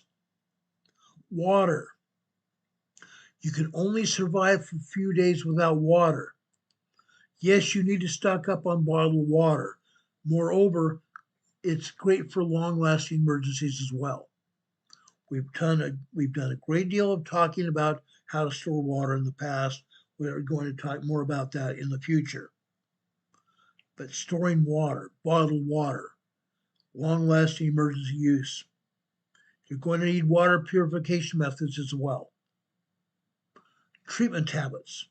B: Water. You can only survive for a few days without water. Yes, you need to stock up on bottled water. Moreover, it's great for long-lasting emergencies as well. We've done a great deal of talking about how to store water in the past. We're going to talk more about that in the future. But storing water, bottled water, long-lasting emergency use. You're going to need water purification methods as well. Treatment tablets,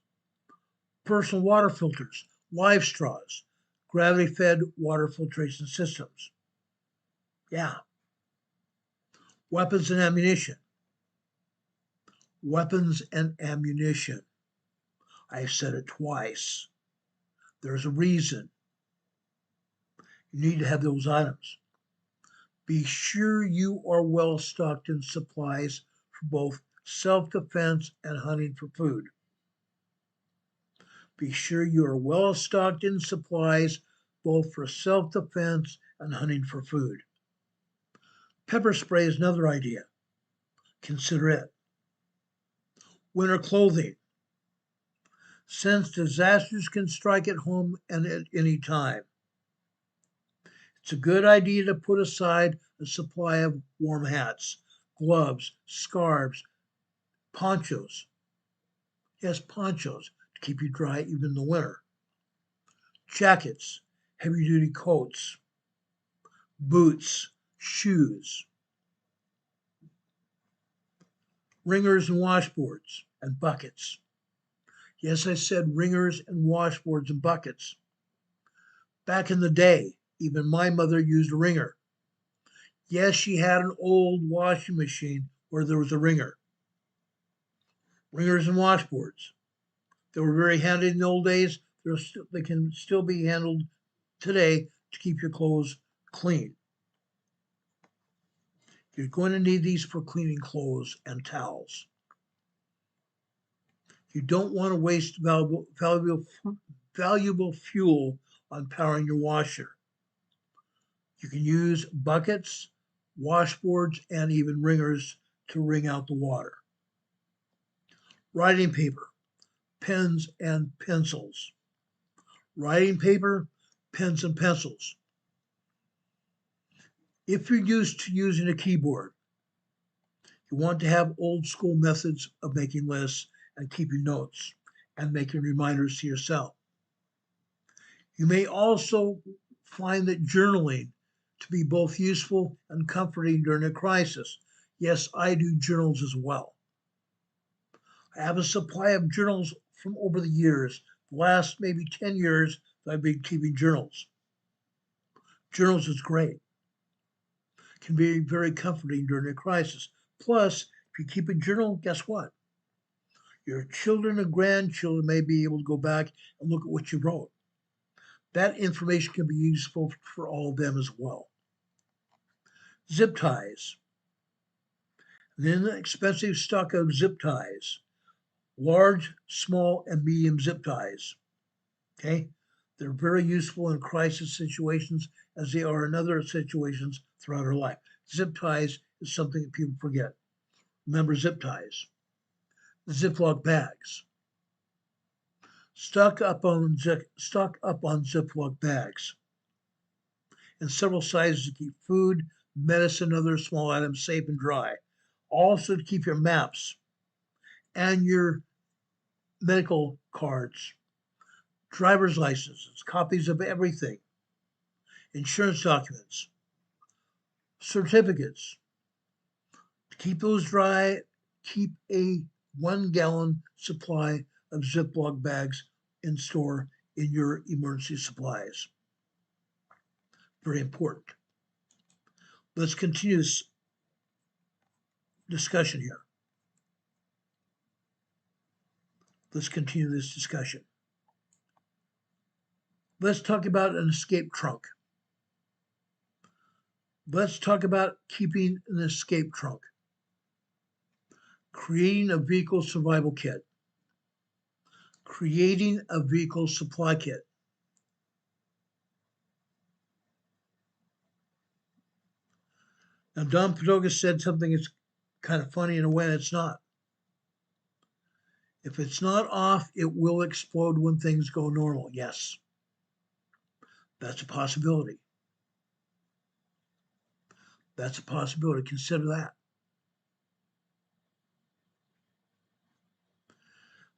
B: personal water filters, live straws, gravity-fed water filtration systems. Yeah. Weapons and ammunition. Weapons and ammunition. I've said it twice. There's a reason. You need to have those items. Be sure you are well stocked in supplies for both self-defense and hunting for food. Be sure you are well stocked in supplies both for self-defense and hunting for food. Pepper spray is another idea. Consider it. Winter clothing. since disasters can strike at home and at any time. It's a good idea to put aside a supply of warm hats, gloves, scarves, ponchos. Yes, ponchos to keep you dry even in the winter. Jackets, heavy duty coats, boots, shoes, wringers and washboards, and buckets. Yes, I said wringers and washboards and buckets. Back in the day, even my mother used a wringer. Yes, she had an old washing machine where there was a wringer. Wringers and washboards. They were very handy in the old days. They can still be handled today to keep your clothes clean. You're going to need these for cleaning clothes and towels. You don't want to waste valuable fuel on powering your washer. You can use buckets, washboards, and even wringers to wring out the water. Writing paper, pens, and pencils. Writing paper, pens, and pencils. If you're used to using a keyboard, you want to have old school methods of making lists and keeping notes and making reminders to yourself. You may also find that journaling to be both useful and comforting during a crisis. Yes, I do journals as well. I have a supply of journals from over the years, the last maybe 10 years that I've been keeping journals. Journals is great. Can be very comforting during a crisis. Plus, if you keep a journal, guess what? Your children and grandchildren may be able to go back and look at what you wrote. That information can be useful for all of them as well. Zip ties. An inexpensive stock of zip ties. Large, small, and medium zip ties. Okay? They're very useful in crisis situations as they are in other situations throughout our life. Zip ties is something that people forget. Remember zip ties. Ziploc bags. Stock up on Ziploc bags in several sizes to keep food, medicine, and other small items safe and dry. Also to keep your maps and your medical cards, driver's licenses, copies of everything, insurance documents, certificates. To keep those dry, keep a 1 gallon supply of Ziploc bags in store in your emergency supplies. Very important. Let's continue this discussion here. Let's continue this discussion. Let's talk about an escape trunk. Let's talk about keeping an escape trunk. Creating a vehicle survival kit. Creating a vehicle supply kit. Now, Don Padoga said something that's kind of funny in a way, and it's not. If it's not off, it will explode when things go normal. Yes, that's a possibility. That's a possibility. Consider that.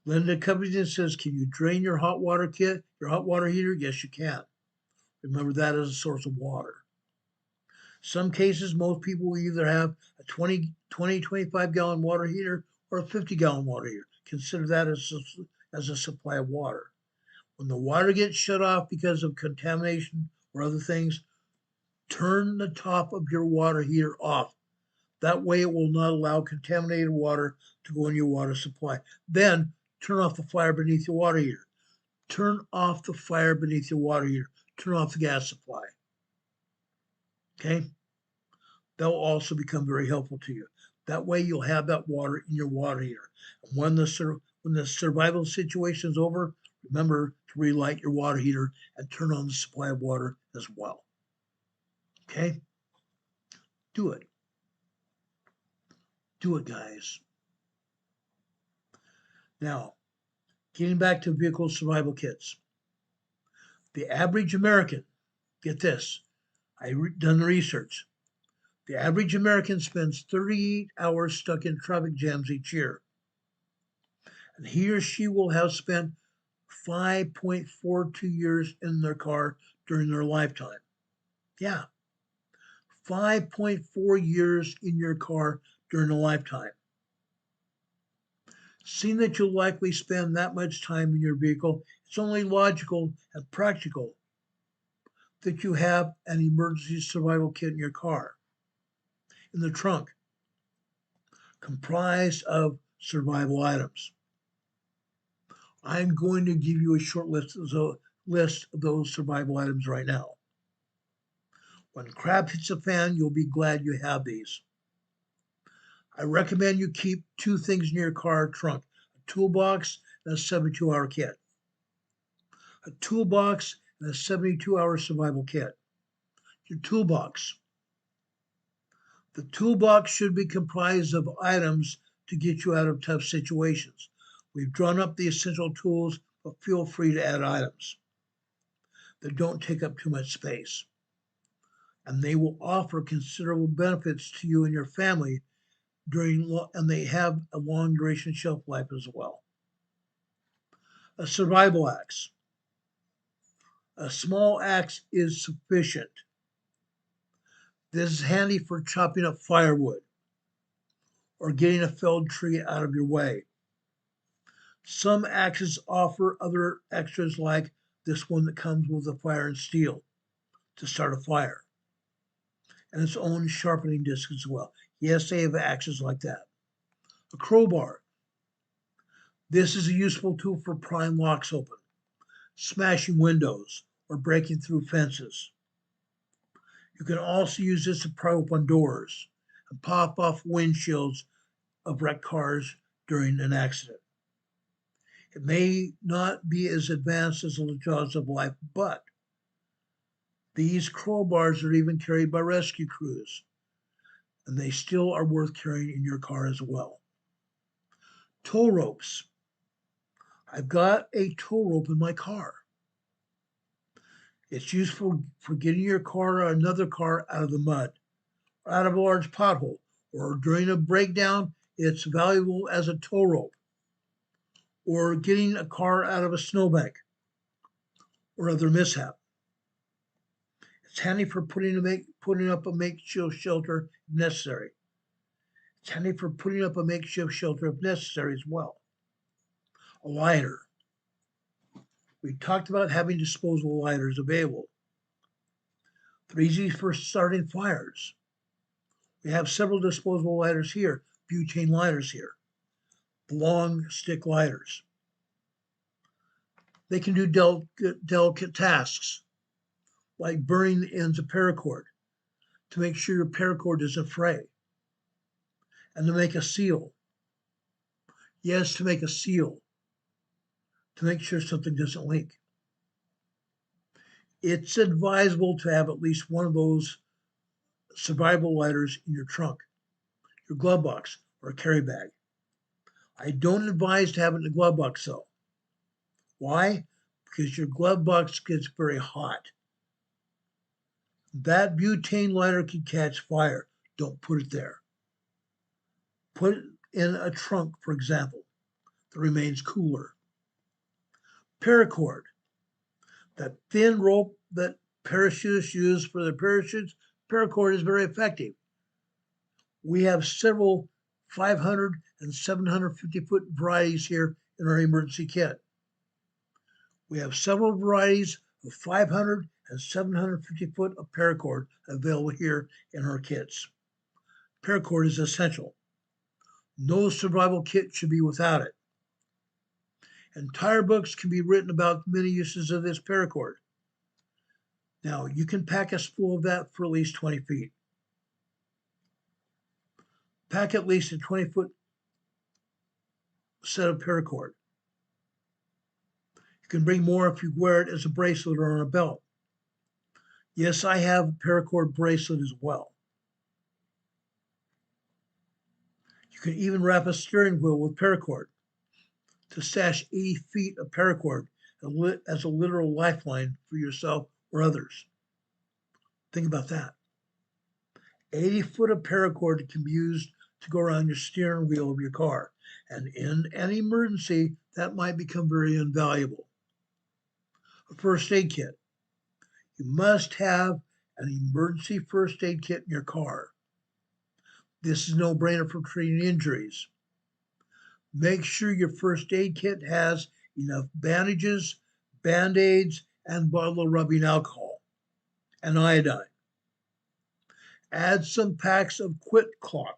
B: Linda Covington says, can you drain your hot water kit, your hot water heater? Yes, you can. Remember that as a source of water. Some cases, most people will either have a 25 gallon water heater or a 50 gallon water heater. Consider that as a supply of water. When the water gets shut off because of contamination or other things, turn the top of your water heater off. That way it will not allow contaminated water to go in your water supply. Then turn off the fire beneath your water heater. Turn off the fire beneath your water heater. Turn off the gas supply. Okay? That will also become very helpful to you. That way you'll have that water in your water heater. When the survival situation is over, remember to relight your water heater and turn on the supply of water as well. Okay? Do it. Do it, guys. Now, Getting back to vehicle survival kits. The average American, get this, done the research. The average American spends 38 hours stuck in traffic jams each year. And he or she will have spent 5.42 years in their car during their lifetime. Yeah, 5.4 years in your car during a lifetime. Seeing that you'll likely spend that much time in your vehicle, it's only logical and practical that you have an emergency survival kit in your car, in the trunk, comprised of survival items. I'm going to give you a short list of those survival items right now. When crap hits the fan, you'll be glad you have these. I recommend you keep two things in your car trunk, a toolbox and a 72-hour kit. A toolbox and a 72-hour survival kit. Your toolbox. The toolbox should be comprised of items to get you out of tough situations. We've drawn up the essential tools, but feel free to add items that don't take up too much space. And they will offer considerable benefits to you and your family and they have a long duration shelf life as well. A survival axe. A small axe is sufficient. This is handy for chopping up firewood or getting a felled tree out of your way. Some axes offer other extras like this one that comes with a fire and steel to start a fire, and its own sharpening disc as well. Yes, they have axes like that. A crowbar. This is a useful tool for prying locks open, smashing windows, or breaking through fences. You can also use this to pry open doors and pop off windshields of wrecked cars during an accident. It may not be as advanced as the jaws of life, but these crowbars are even carried by rescue crews, and they still are worth carrying in your car as well. Tow ropes. I've got a tow rope in my car. It's useful for getting your car or another car out of the mud, or out of a large pothole, or during a breakdown, it's valuable as a tow rope, or getting a car out of a snowbank or other mishap. It's handy for putting up a makeshift shelter if necessary. It's handy for putting up a makeshift shelter if necessary as well. A lighter. We talked about having disposable lighters available. They're easy for starting fires. We have several disposable lighters here, butane lighters here, long stick lighters. They can do delicate tasks, like burning the ends of paracord to make sure your paracord doesn't fray, and to make a seal. Yes, to make a seal, to make sure something doesn't leak. It's advisable to have at least one of those survival lighters in your trunk, your glove box, or a carry bag. I don't advise to have it in the glove box though. Why? Because your glove box gets very hot. That butane lighter can catch fire. Don't put it there. Put it in a trunk, for example, that remains cooler. Paracord, that thin rope that parachutists use for their parachutes, paracord is very effective. We have several 500 and 750 foot varieties here in our emergency kit. We have several varieties of 500 and 750 foot of paracord available here in our kits. Paracord is essential. No survival kit should be without it. Entire books can be written about many uses of this paracord. Now, you can pack a spool of that for at least 20 feet. Pack at least a 20-foot set of paracord. You can bring more if you wear it as a bracelet or on a belt. Yes, I have a paracord bracelet as well. You can even wrap a steering wheel with paracord. to stash 80 feet of paracord as a literal lifeline for yourself or others. Think about that. 80 foot of paracord can be used to go around your steering wheel of your car. And in an emergency, that might become very invaluable. A first aid kit. You must have an emergency first aid kit in your car. This is no brainer for treating injuries. Make sure your first aid kit has enough bandages, band-aids, and bottle of rubbing alcohol and iodine. Add some packs of quit clot,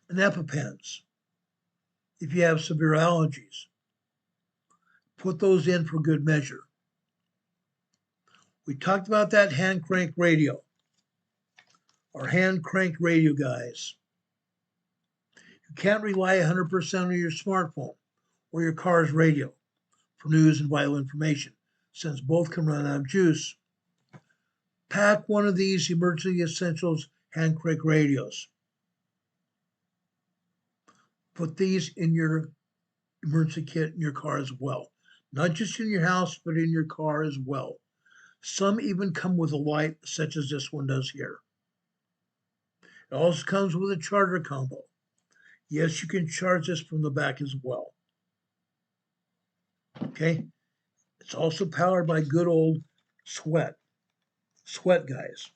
B: and EpiPens if you have severe allergies. Put those in for good measure. We talked about that hand crank radio. Our hand crank radio guys. You can't rely 100% on your smartphone or your car's radio for news and vital information, since both can run out of juice. Pack one of these Emergency Essentials hand crank radios. Put these in your emergency kit in your car as well. Not just in your house, but in your car as well. Some even come with a light, such as this one does here. It also comes with a charger combo. Yes, you can charge this from the back as well. Okay? It's also powered by good old sweat guys.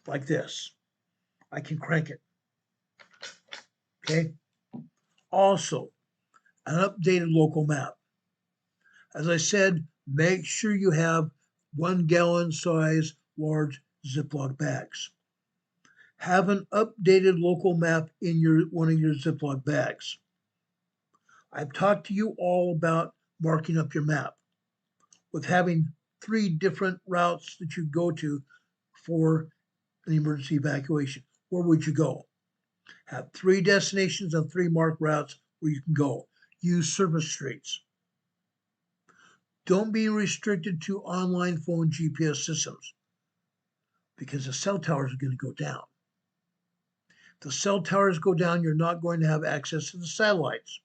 B: Like this. I can crank it. Okay? Also, an updated local map. As I said, make sure you have 1 gallon size large Ziploc bags. Have an updated local map in one of your Ziploc bags. I've talked to you all about marking up your map with having 3 different routes that you go to for an emergency evacuation. Where would you go? Have 3 destinations and 3 marked routes where you can go. Use surface streets. Don't be restricted to online phone GPS systems because the cell towers are going to go down. If the cell towers go down, you're not going to have access to the satellites.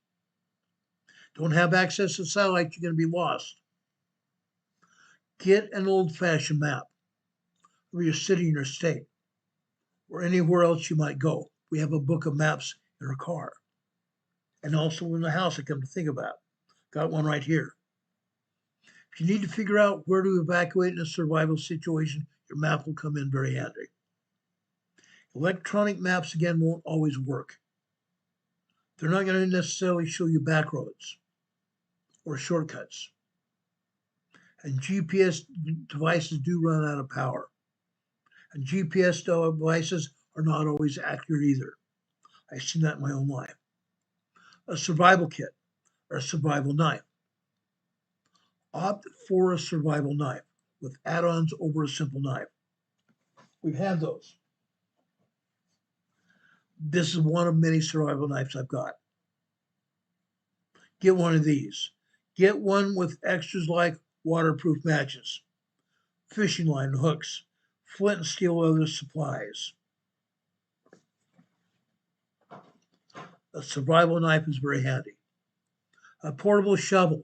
B: Don't have access to satellites, you're going to be lost. Get an old-fashioned map of your city and your state or anywhere else you might go. We have a book of maps in our car and also in the house, I come to think about. Got one right here. If you need to figure out where to evacuate in a survival situation, your map will come in very handy. Electronic maps, again, won't always work. They're not going to necessarily show you back roads or shortcuts. And GPS devices do run out of power. And GPS devices are not always accurate either. I've seen that in my own life. A survival kit or a survival knife. Opt for a survival knife with add-ons over a simple knife. We've had those. This is one of many survival knives I've got. Get one of these. Get one with extras like waterproof matches, fishing line and hooks, flint and steel other supplies. A survival knife is very handy. A portable shovel.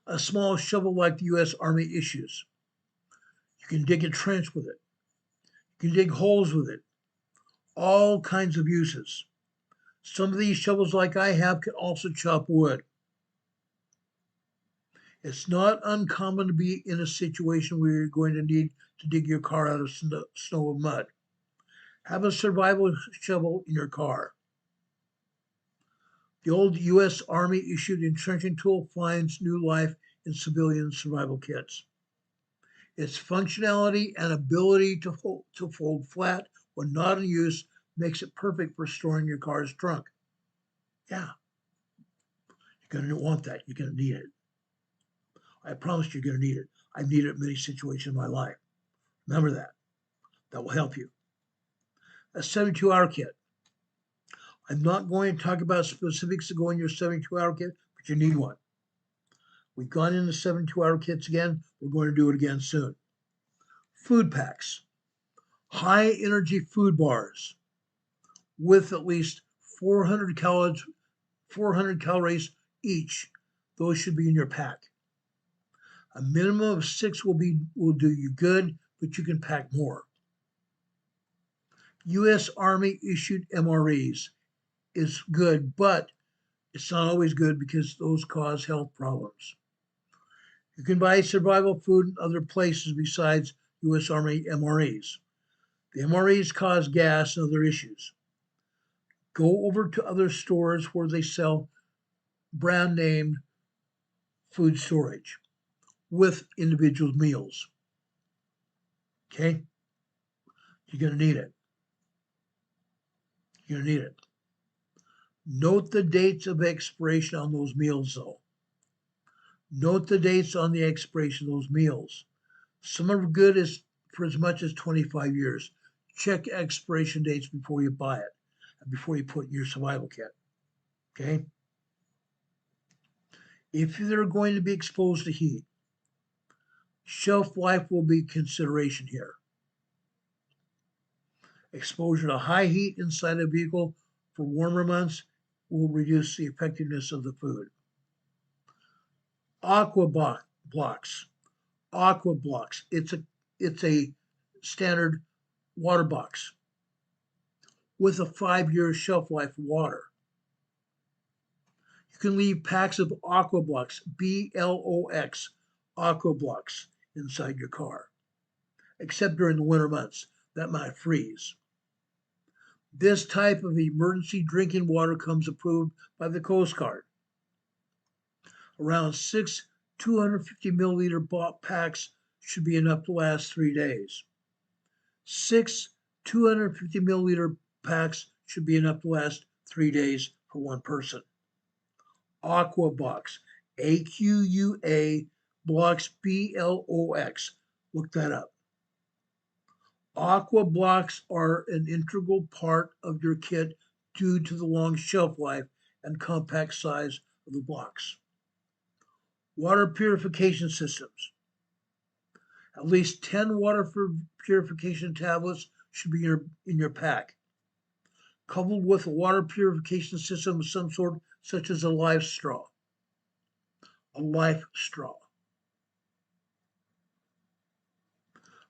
B: A small shovel like the U.S. Army issues. You can dig a trench with it. You can dig holes with it. All kinds of uses. Some of these shovels like I have can also chop wood. It's not uncommon to be in a situation where you're going to need to dig your car out of snow and mud. Have a survival shovel in your car. The old U.S. Army issued entrenching tool finds new life in civilian survival kits. Its functionality and ability to fold flat when not in use makes it perfect for storing your car's trunk. Yeah, you're going to want that. You're going to need it. I promise you're going to need it. I've needed it in many situations in my life. Remember that. That will help you. A 72-hour kit. I'm not going to talk about specifics to go in your 72-hour kit, but you need one. We've gone into 72-hour kits again. We're going to do it again soon. Food packs. High energy food bars with at least 400 calories each. Those should be in your pack. A minimum of 6 will do you good, but you can pack more. U.S. Army issued MREs is good, but it's not always good because those cause health problems. You can buy survival food in other places besides U.S. Army MREs. The MREs cause gas and other issues. Go over to other stores where they sell brand name food storage with individual meals. Okay? You're going to need it. You're going to need it. Note the dates of expiration on those meals, though. Note the dates on the expiration of those meals. Some are good for as much as 25 years. Check expiration dates before you buy it and before you put in your survival kit. Okay? If they're going to be exposed to heat, shelf life will be consideration here. Exposure to high heat inside a vehicle for warmer months will reduce the effectiveness of the food. Aqua blocks. Aqua blocks. It's a standard water box with a 5-year shelf life of water. You can leave packs of Aqua blocks, BLOX, Aqua blocks inside your car, except during the winter months. That might freeze. This type of emergency drinking water comes approved by the Coast Guard. Around 6 250 milliliter packs should be enough to last 3 days. 6 250 milliliter packs should be enough to last 3 days for one person. Aqua box, AQUA blocks, BLOX. Look that up. Aqua blocks are an integral part of your kit due to the long shelf life and compact size of the blocks. Water purification systems. At least 10 water purification tablets should be in your pack, coupled with a water purification system of some sort, such as a life straw. A life straw.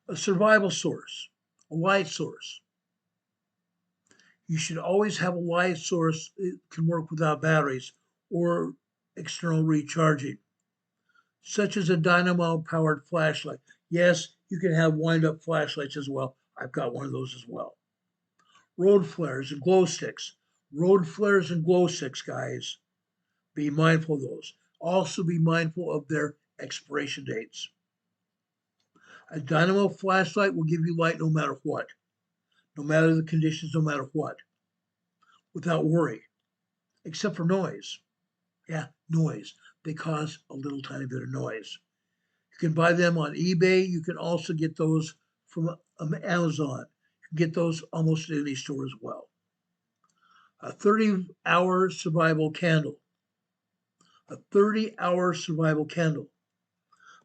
B: A survival source, a light source. You should always have a light source that can work without batteries or external recharging, such as a dynamo-powered flashlight. Yes, you can have wind-up flashlights as well. I've got one of those as well. Road flares and glow sticks. Road flares and glow sticks, guys. Be mindful of those. Also be mindful of their expiration dates. A dynamo flashlight will give you light no matter what. No matter the conditions, no matter what. Without worry. Except for noise. Yeah, noise. They cause a little tiny bit of noise. You can buy them on eBay. You can also get those from Amazon. You can get those almost at any store as well. A 30-hour survival candle. A 30-hour survival candle.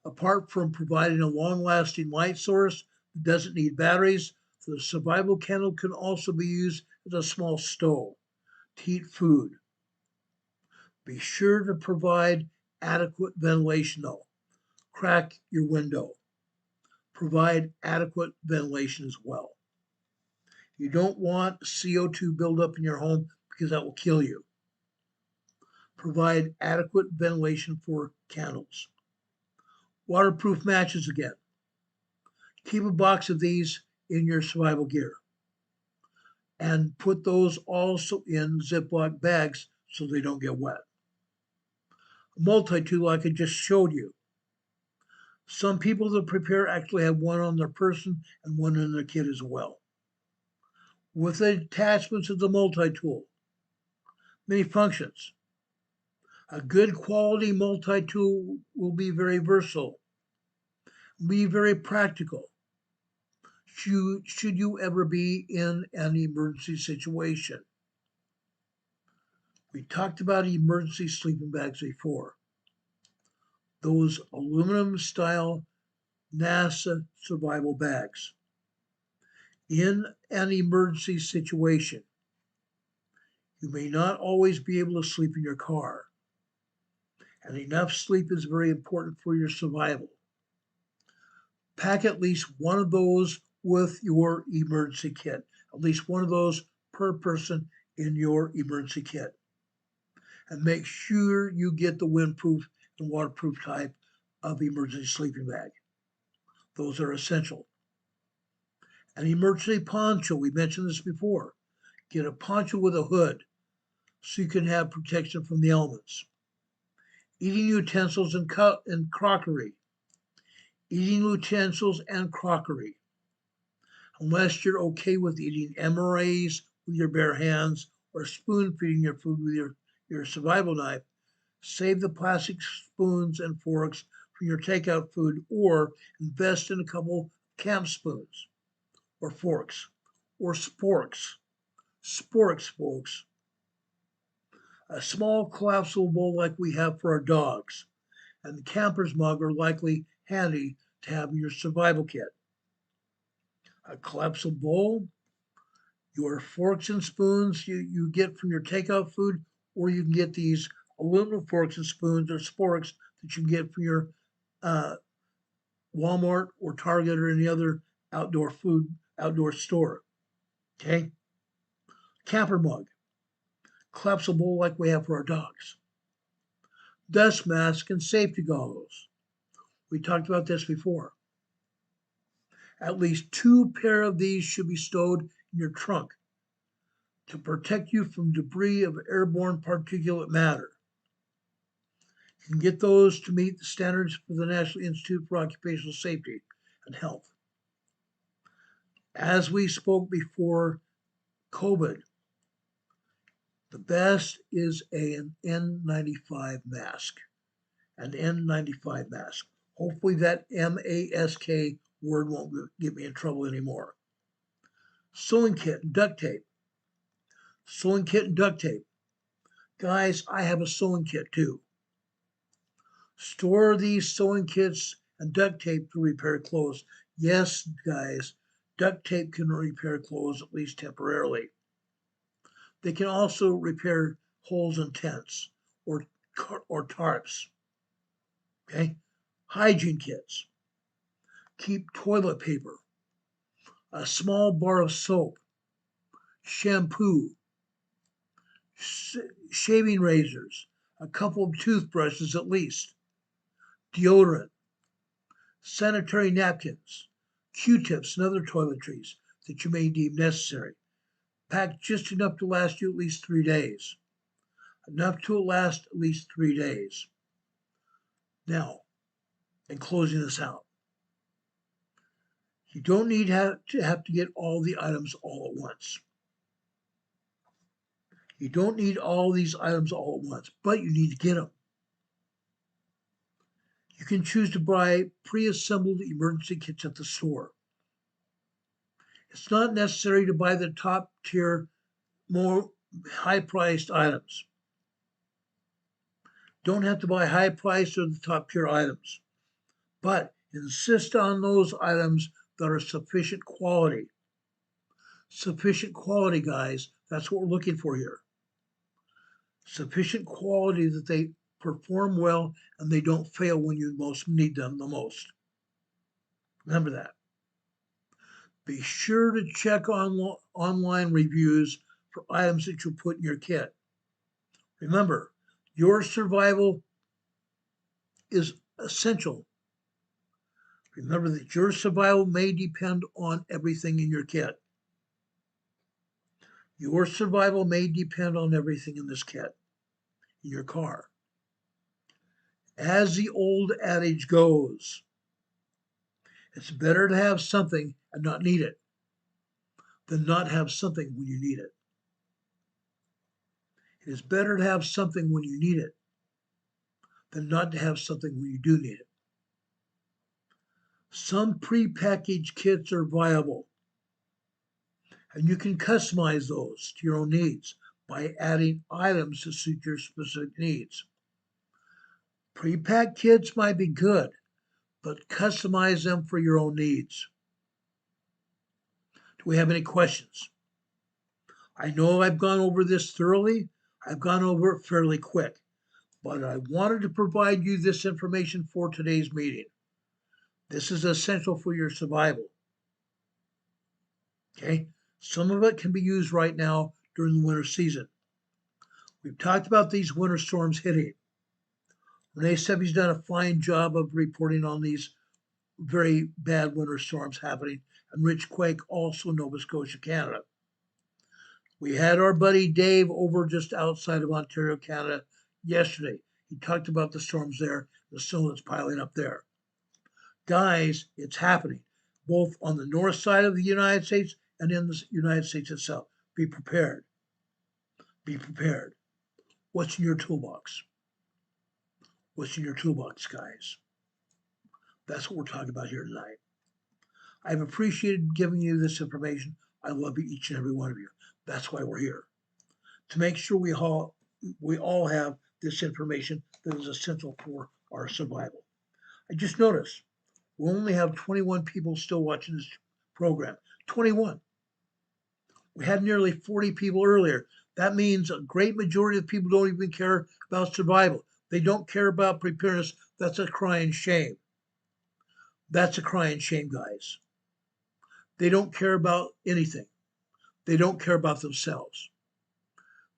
B: Apart from providing a long-lasting light source that doesn't need batteries, the survival candle can also be used as a small stove to heat food. Be sure to provide adequate ventilation though. Crack your window. Provide adequate ventilation as well. You don't want CO2 buildup in your home because that will kill you. Provide adequate ventilation for candles. Waterproof matches again. Keep a box of these in your survival gear. And put those also in Ziploc bags so they don't get wet. A multi-tool like I just showed you. Some people that prepare actually have one on their person and one in their kit as well. With the attachments of the multi-tool, many functions. A good quality multi-tool will be very versatile, be very practical. Should you ever be in an emergency situation. We talked about emergency sleeping bags before. Those aluminum style NASA survival bags. In an emergency situation, You may not always be able to sleep in your car, and enough sleep is very important for your survival. Pack at least one of those with your emergency kit, at least one of those per person in your emergency kit. And make sure you get the windproof and waterproof type of emergency sleeping bag. Those are essential. An emergency poncho, we mentioned this before. Get a poncho with a hood so you can have protection from the elements. Eating utensils and crockery. Eating utensils and crockery. Unless you're okay with eating MRAs with your bare hands or spoon feeding your food with your survival knife, save the plastic spoons and forks for your takeout food, or invest in a couple camp spoons or forks or sporks. Sporks, folks. A small collapsible bowl like we have for our dogs, and the camper's mug are likely handy to have in your survival kit. A collapsible bowl, your forks and spoons you get from your takeout food, or you can get these aluminum forks and spoons or sporks that you can get from your Walmart or Target or any other outdoor store. Okay? Camper mug, collapsible bowl like we have for our dogs. Dust mask and safety goggles. We talked about this before. At least 2 pair of these should be stowed in your trunk to protect you from debris of airborne particulate matter. You can get those to meet the standards for the National Institute for Occupational Safety and Health. As we spoke before COVID, the best is an N95 mask. An N95 mask. Hopefully that mask word won't get me in trouble anymore. Sewing kit and duct tape. Sewing kit and duct tape. Guys, I have a sewing kit too. Store these sewing kits and duct tape to repair clothes. Yes, guys, duct tape can repair clothes, at least temporarily. They can also repair holes in tents or tarps. Okay? Hygiene kits. Keep toilet paper, a small bar of soap, shampoo, shaving razors, a couple of toothbrushes at least, deodorant, sanitary napkins, Q-tips and other toiletries that you may deem necessary. Pack just enough to last you at least 3 days. Enough to last at least 3 days. Now, in closing this out, you don't need to have to get all the items all at once. You don't need all these items all at once, but you need to get them. You can choose to buy pre-assembled emergency kits at the store. It's not necessary to buy the top tier, more high-priced items. Don't have to buy high-priced or the top tier items, but insist on those items that are sufficient quality. Sufficient quality, guys. That's what we're looking for here. Sufficient quality that they perform well and they don't fail when you most need them the most. Remember that. Be sure to check online reviews for items that you put in your kit. Remember, your survival is essential. Remember that your survival may depend on everything in your kit. Your survival may depend on everything in this kit, in your car. As the old adage goes, it's better to have something and not need it than not have something when you need it. It is better to have something when you need it than not to have something when you do need it. Some prepackaged kits are viable, and you can customize those to your own needs by adding items to suit your specific needs. Prepacked kits might be good, but customize them for your own needs. Do we have any questions? I know I've gone over this thoroughly. I've gone over it fairly quick, but I wanted to provide you this information for today's meeting. This is essential for your survival. Okay? Some of it can be used right now during the winter season. We've talked about these winter storms hitting. Renee Sevy's done a fine job of reporting on these very bad winter storms happening, and Rich Quake, also Nova Scotia, Canada. We had our buddy Dave over just outside of Ontario, Canada yesterday. He talked about the storms there, the snow that's piling up there. Guys, it's happening, both on the north side of the United States and in the United States itself. Be prepared. Be prepared. What's in your toolbox? What's in your toolbox, guys? That's what we're talking about here tonight. I've appreciated giving you this information. I love each and every one of you. That's why we're here. To make sure we all have this information that is essential for our survival. I just noticed we only have 21 people still watching this program. 21. We had nearly 40 people earlier. That means a great majority of people don't even care about survival. They don't care about preparedness. That's a crying shame. That's a crying shame, guys. They don't care about anything. They don't care about themselves.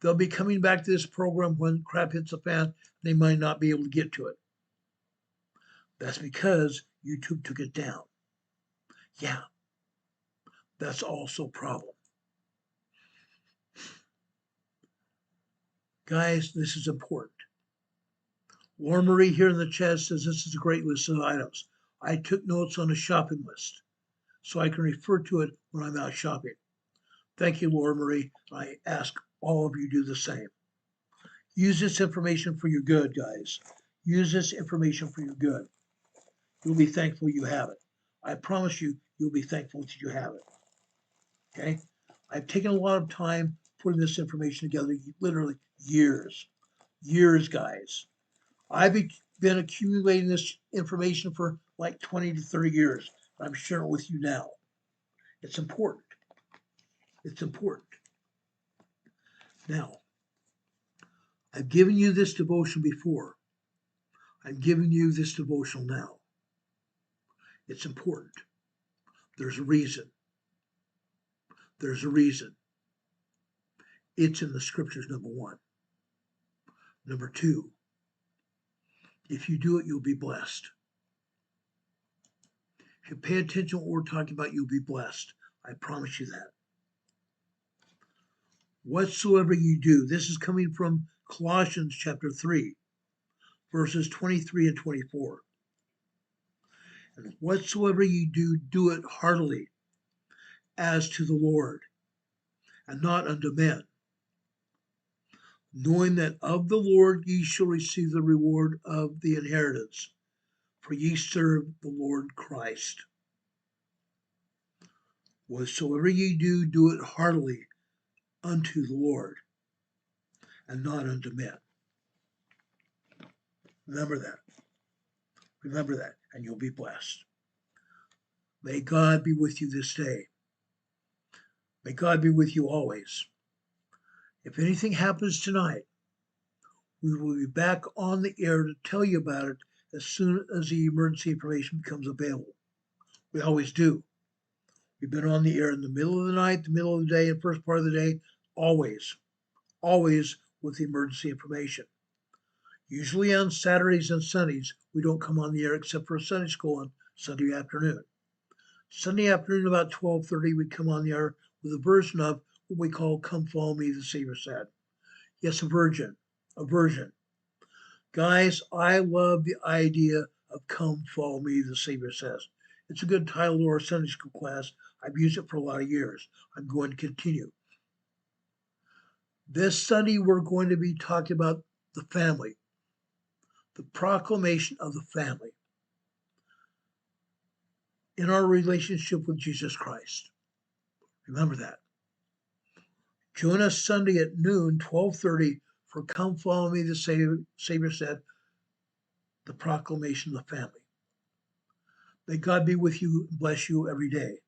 B: They'll be coming back to this program when crap hits the fan. They might not be able to get to it. That's because YouTube took it down. Yeah, that's also a problem. Guys, this is important. Laura Marie here in the chat says this is a great list of items. I took notes on a shopping list so I can refer to it when I'm out shopping. Thank you, Laura Marie. I ask all of you do the same. Use this information for your good, guys. Use this information for your good. You'll be thankful you have it. I promise you, you'll be thankful that you have it. Okay? I've taken a lot of time putting this information together, literally years. Years, guys. I've been accumulating this information for like 20 to 30 years. I'm sharing it with you now. It's important. It's important. Now, I've given you this devotion before. I'm giving you this devotional now. It's important. There's a reason. There's a reason. It's in the scriptures, number one. Number two, if you do it, you'll be blessed. If you pay attention to what we're talking about, you'll be blessed. I promise you that. Whatsoever you do, this is coming from Colossians chapter 3, verses 23 and 24. And whatsoever you do, do it heartily, as to the Lord, and not unto men, knowing that of the Lord ye shall receive the reward of the inheritance, for ye serve the Lord Christ. Whatsoever ye do, do it heartily unto the Lord, and not unto men. Remember that. Remember that, and you'll be blessed. May God be with you this day. May God be with you always. If anything happens tonight, we will be back on the air to tell you about it as soon as the emergency information becomes available. We always do. We've been on the air in the middle of the night, the middle of the day, and first part of the day, always with the emergency information. Usually on Saturdays and Sundays, we don't come on the air except for a Sunday school on Sunday afternoon. Sunday afternoon about 12:30, we come on the air with a version of what we call Come Follow Me, the Savior Said. Yes, a version. Guys, I love the idea of Come Follow Me, the Savior Says. It's a good title to our Sunday school class. I've used it for a lot of years. I'm going to continue. This Sunday, we're going to be talking about the family, the proclamation of the family in our relationship with Jesus Christ. Remember that. Join us Sunday at noon, 12:30, for Come Follow Me, the Savior Said, the proclamation of the family. May God be with you and bless you every day.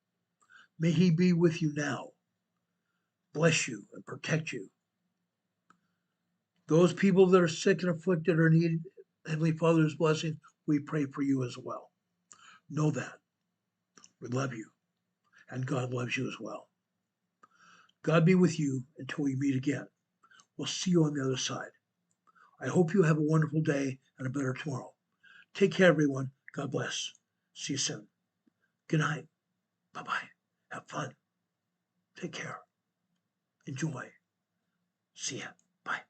B: May He be with you now. bless you and protect you. Those people that are sick and afflicted or need Heavenly Father's blessing, we pray for you as well. Know that. We love you, and God loves you as well. God be with you until we meet again. We'll see you on the other side. I hope you have a wonderful day and a better tomorrow. Take care, everyone. God bless. See you soon. Good night. Bye-bye. Have fun. Take care. Enjoy. See ya. Bye.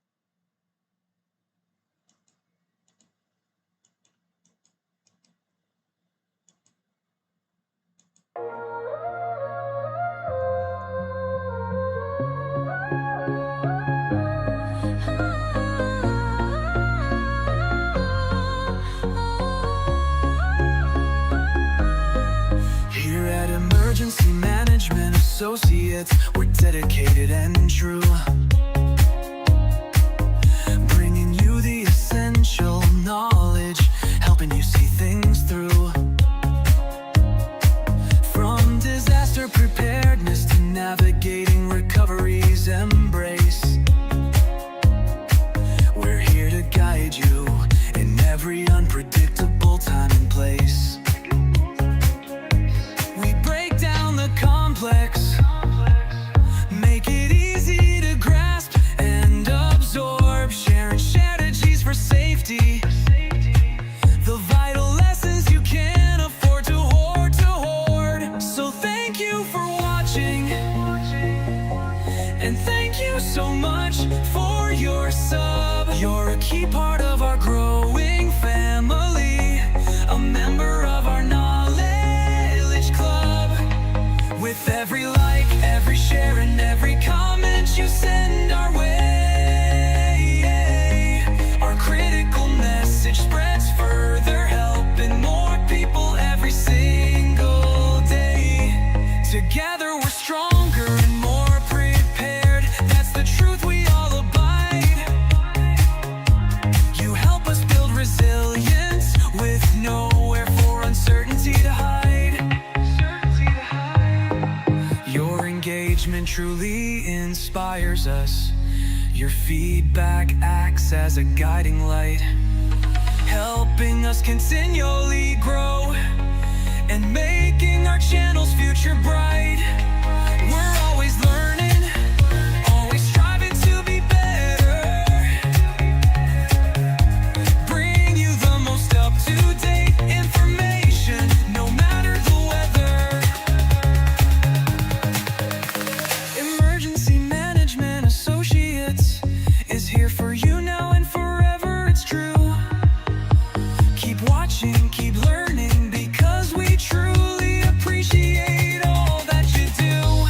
A: Here at Emergency Management Associates, we're dedicated and true, bringing you the essential knowledge, helping you see things through. From disaster preparedness to navigating recovery's embrace, we're here to guide you in every unpredictable time and place. We break down the complex, make it easy to grasp and absorb, sharing strategies for safety, the vital lessons you can't afford to hoard. So thank you for watching, and thank you so much for your sub. You're a key part of our growing family, a member of our knowledge club. With every like, every share, and every comment you send our way, our critical message spreads further, helping more people every single day. Together we're stronger and more prepared. That's the truth we all abide. You help us build resilience with nowhere for uncertainty to hide. Your engagement truly inspires us. Your feedback acts as a guiding light, helping us continually grow and making our channel's future bright. We're always learning, always striving to be better, bring you the most up-to-date information, no matter the weather. Emergency Management Associates is here for you now and forever, it's true. Keep watching, keep learning, because we truly appreciate all that you do.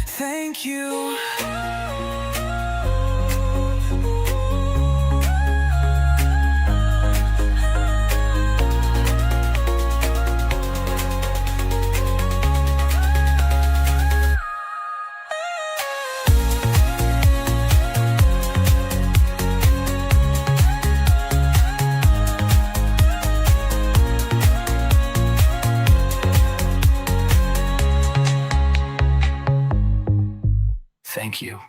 A: Thank you. Thank you.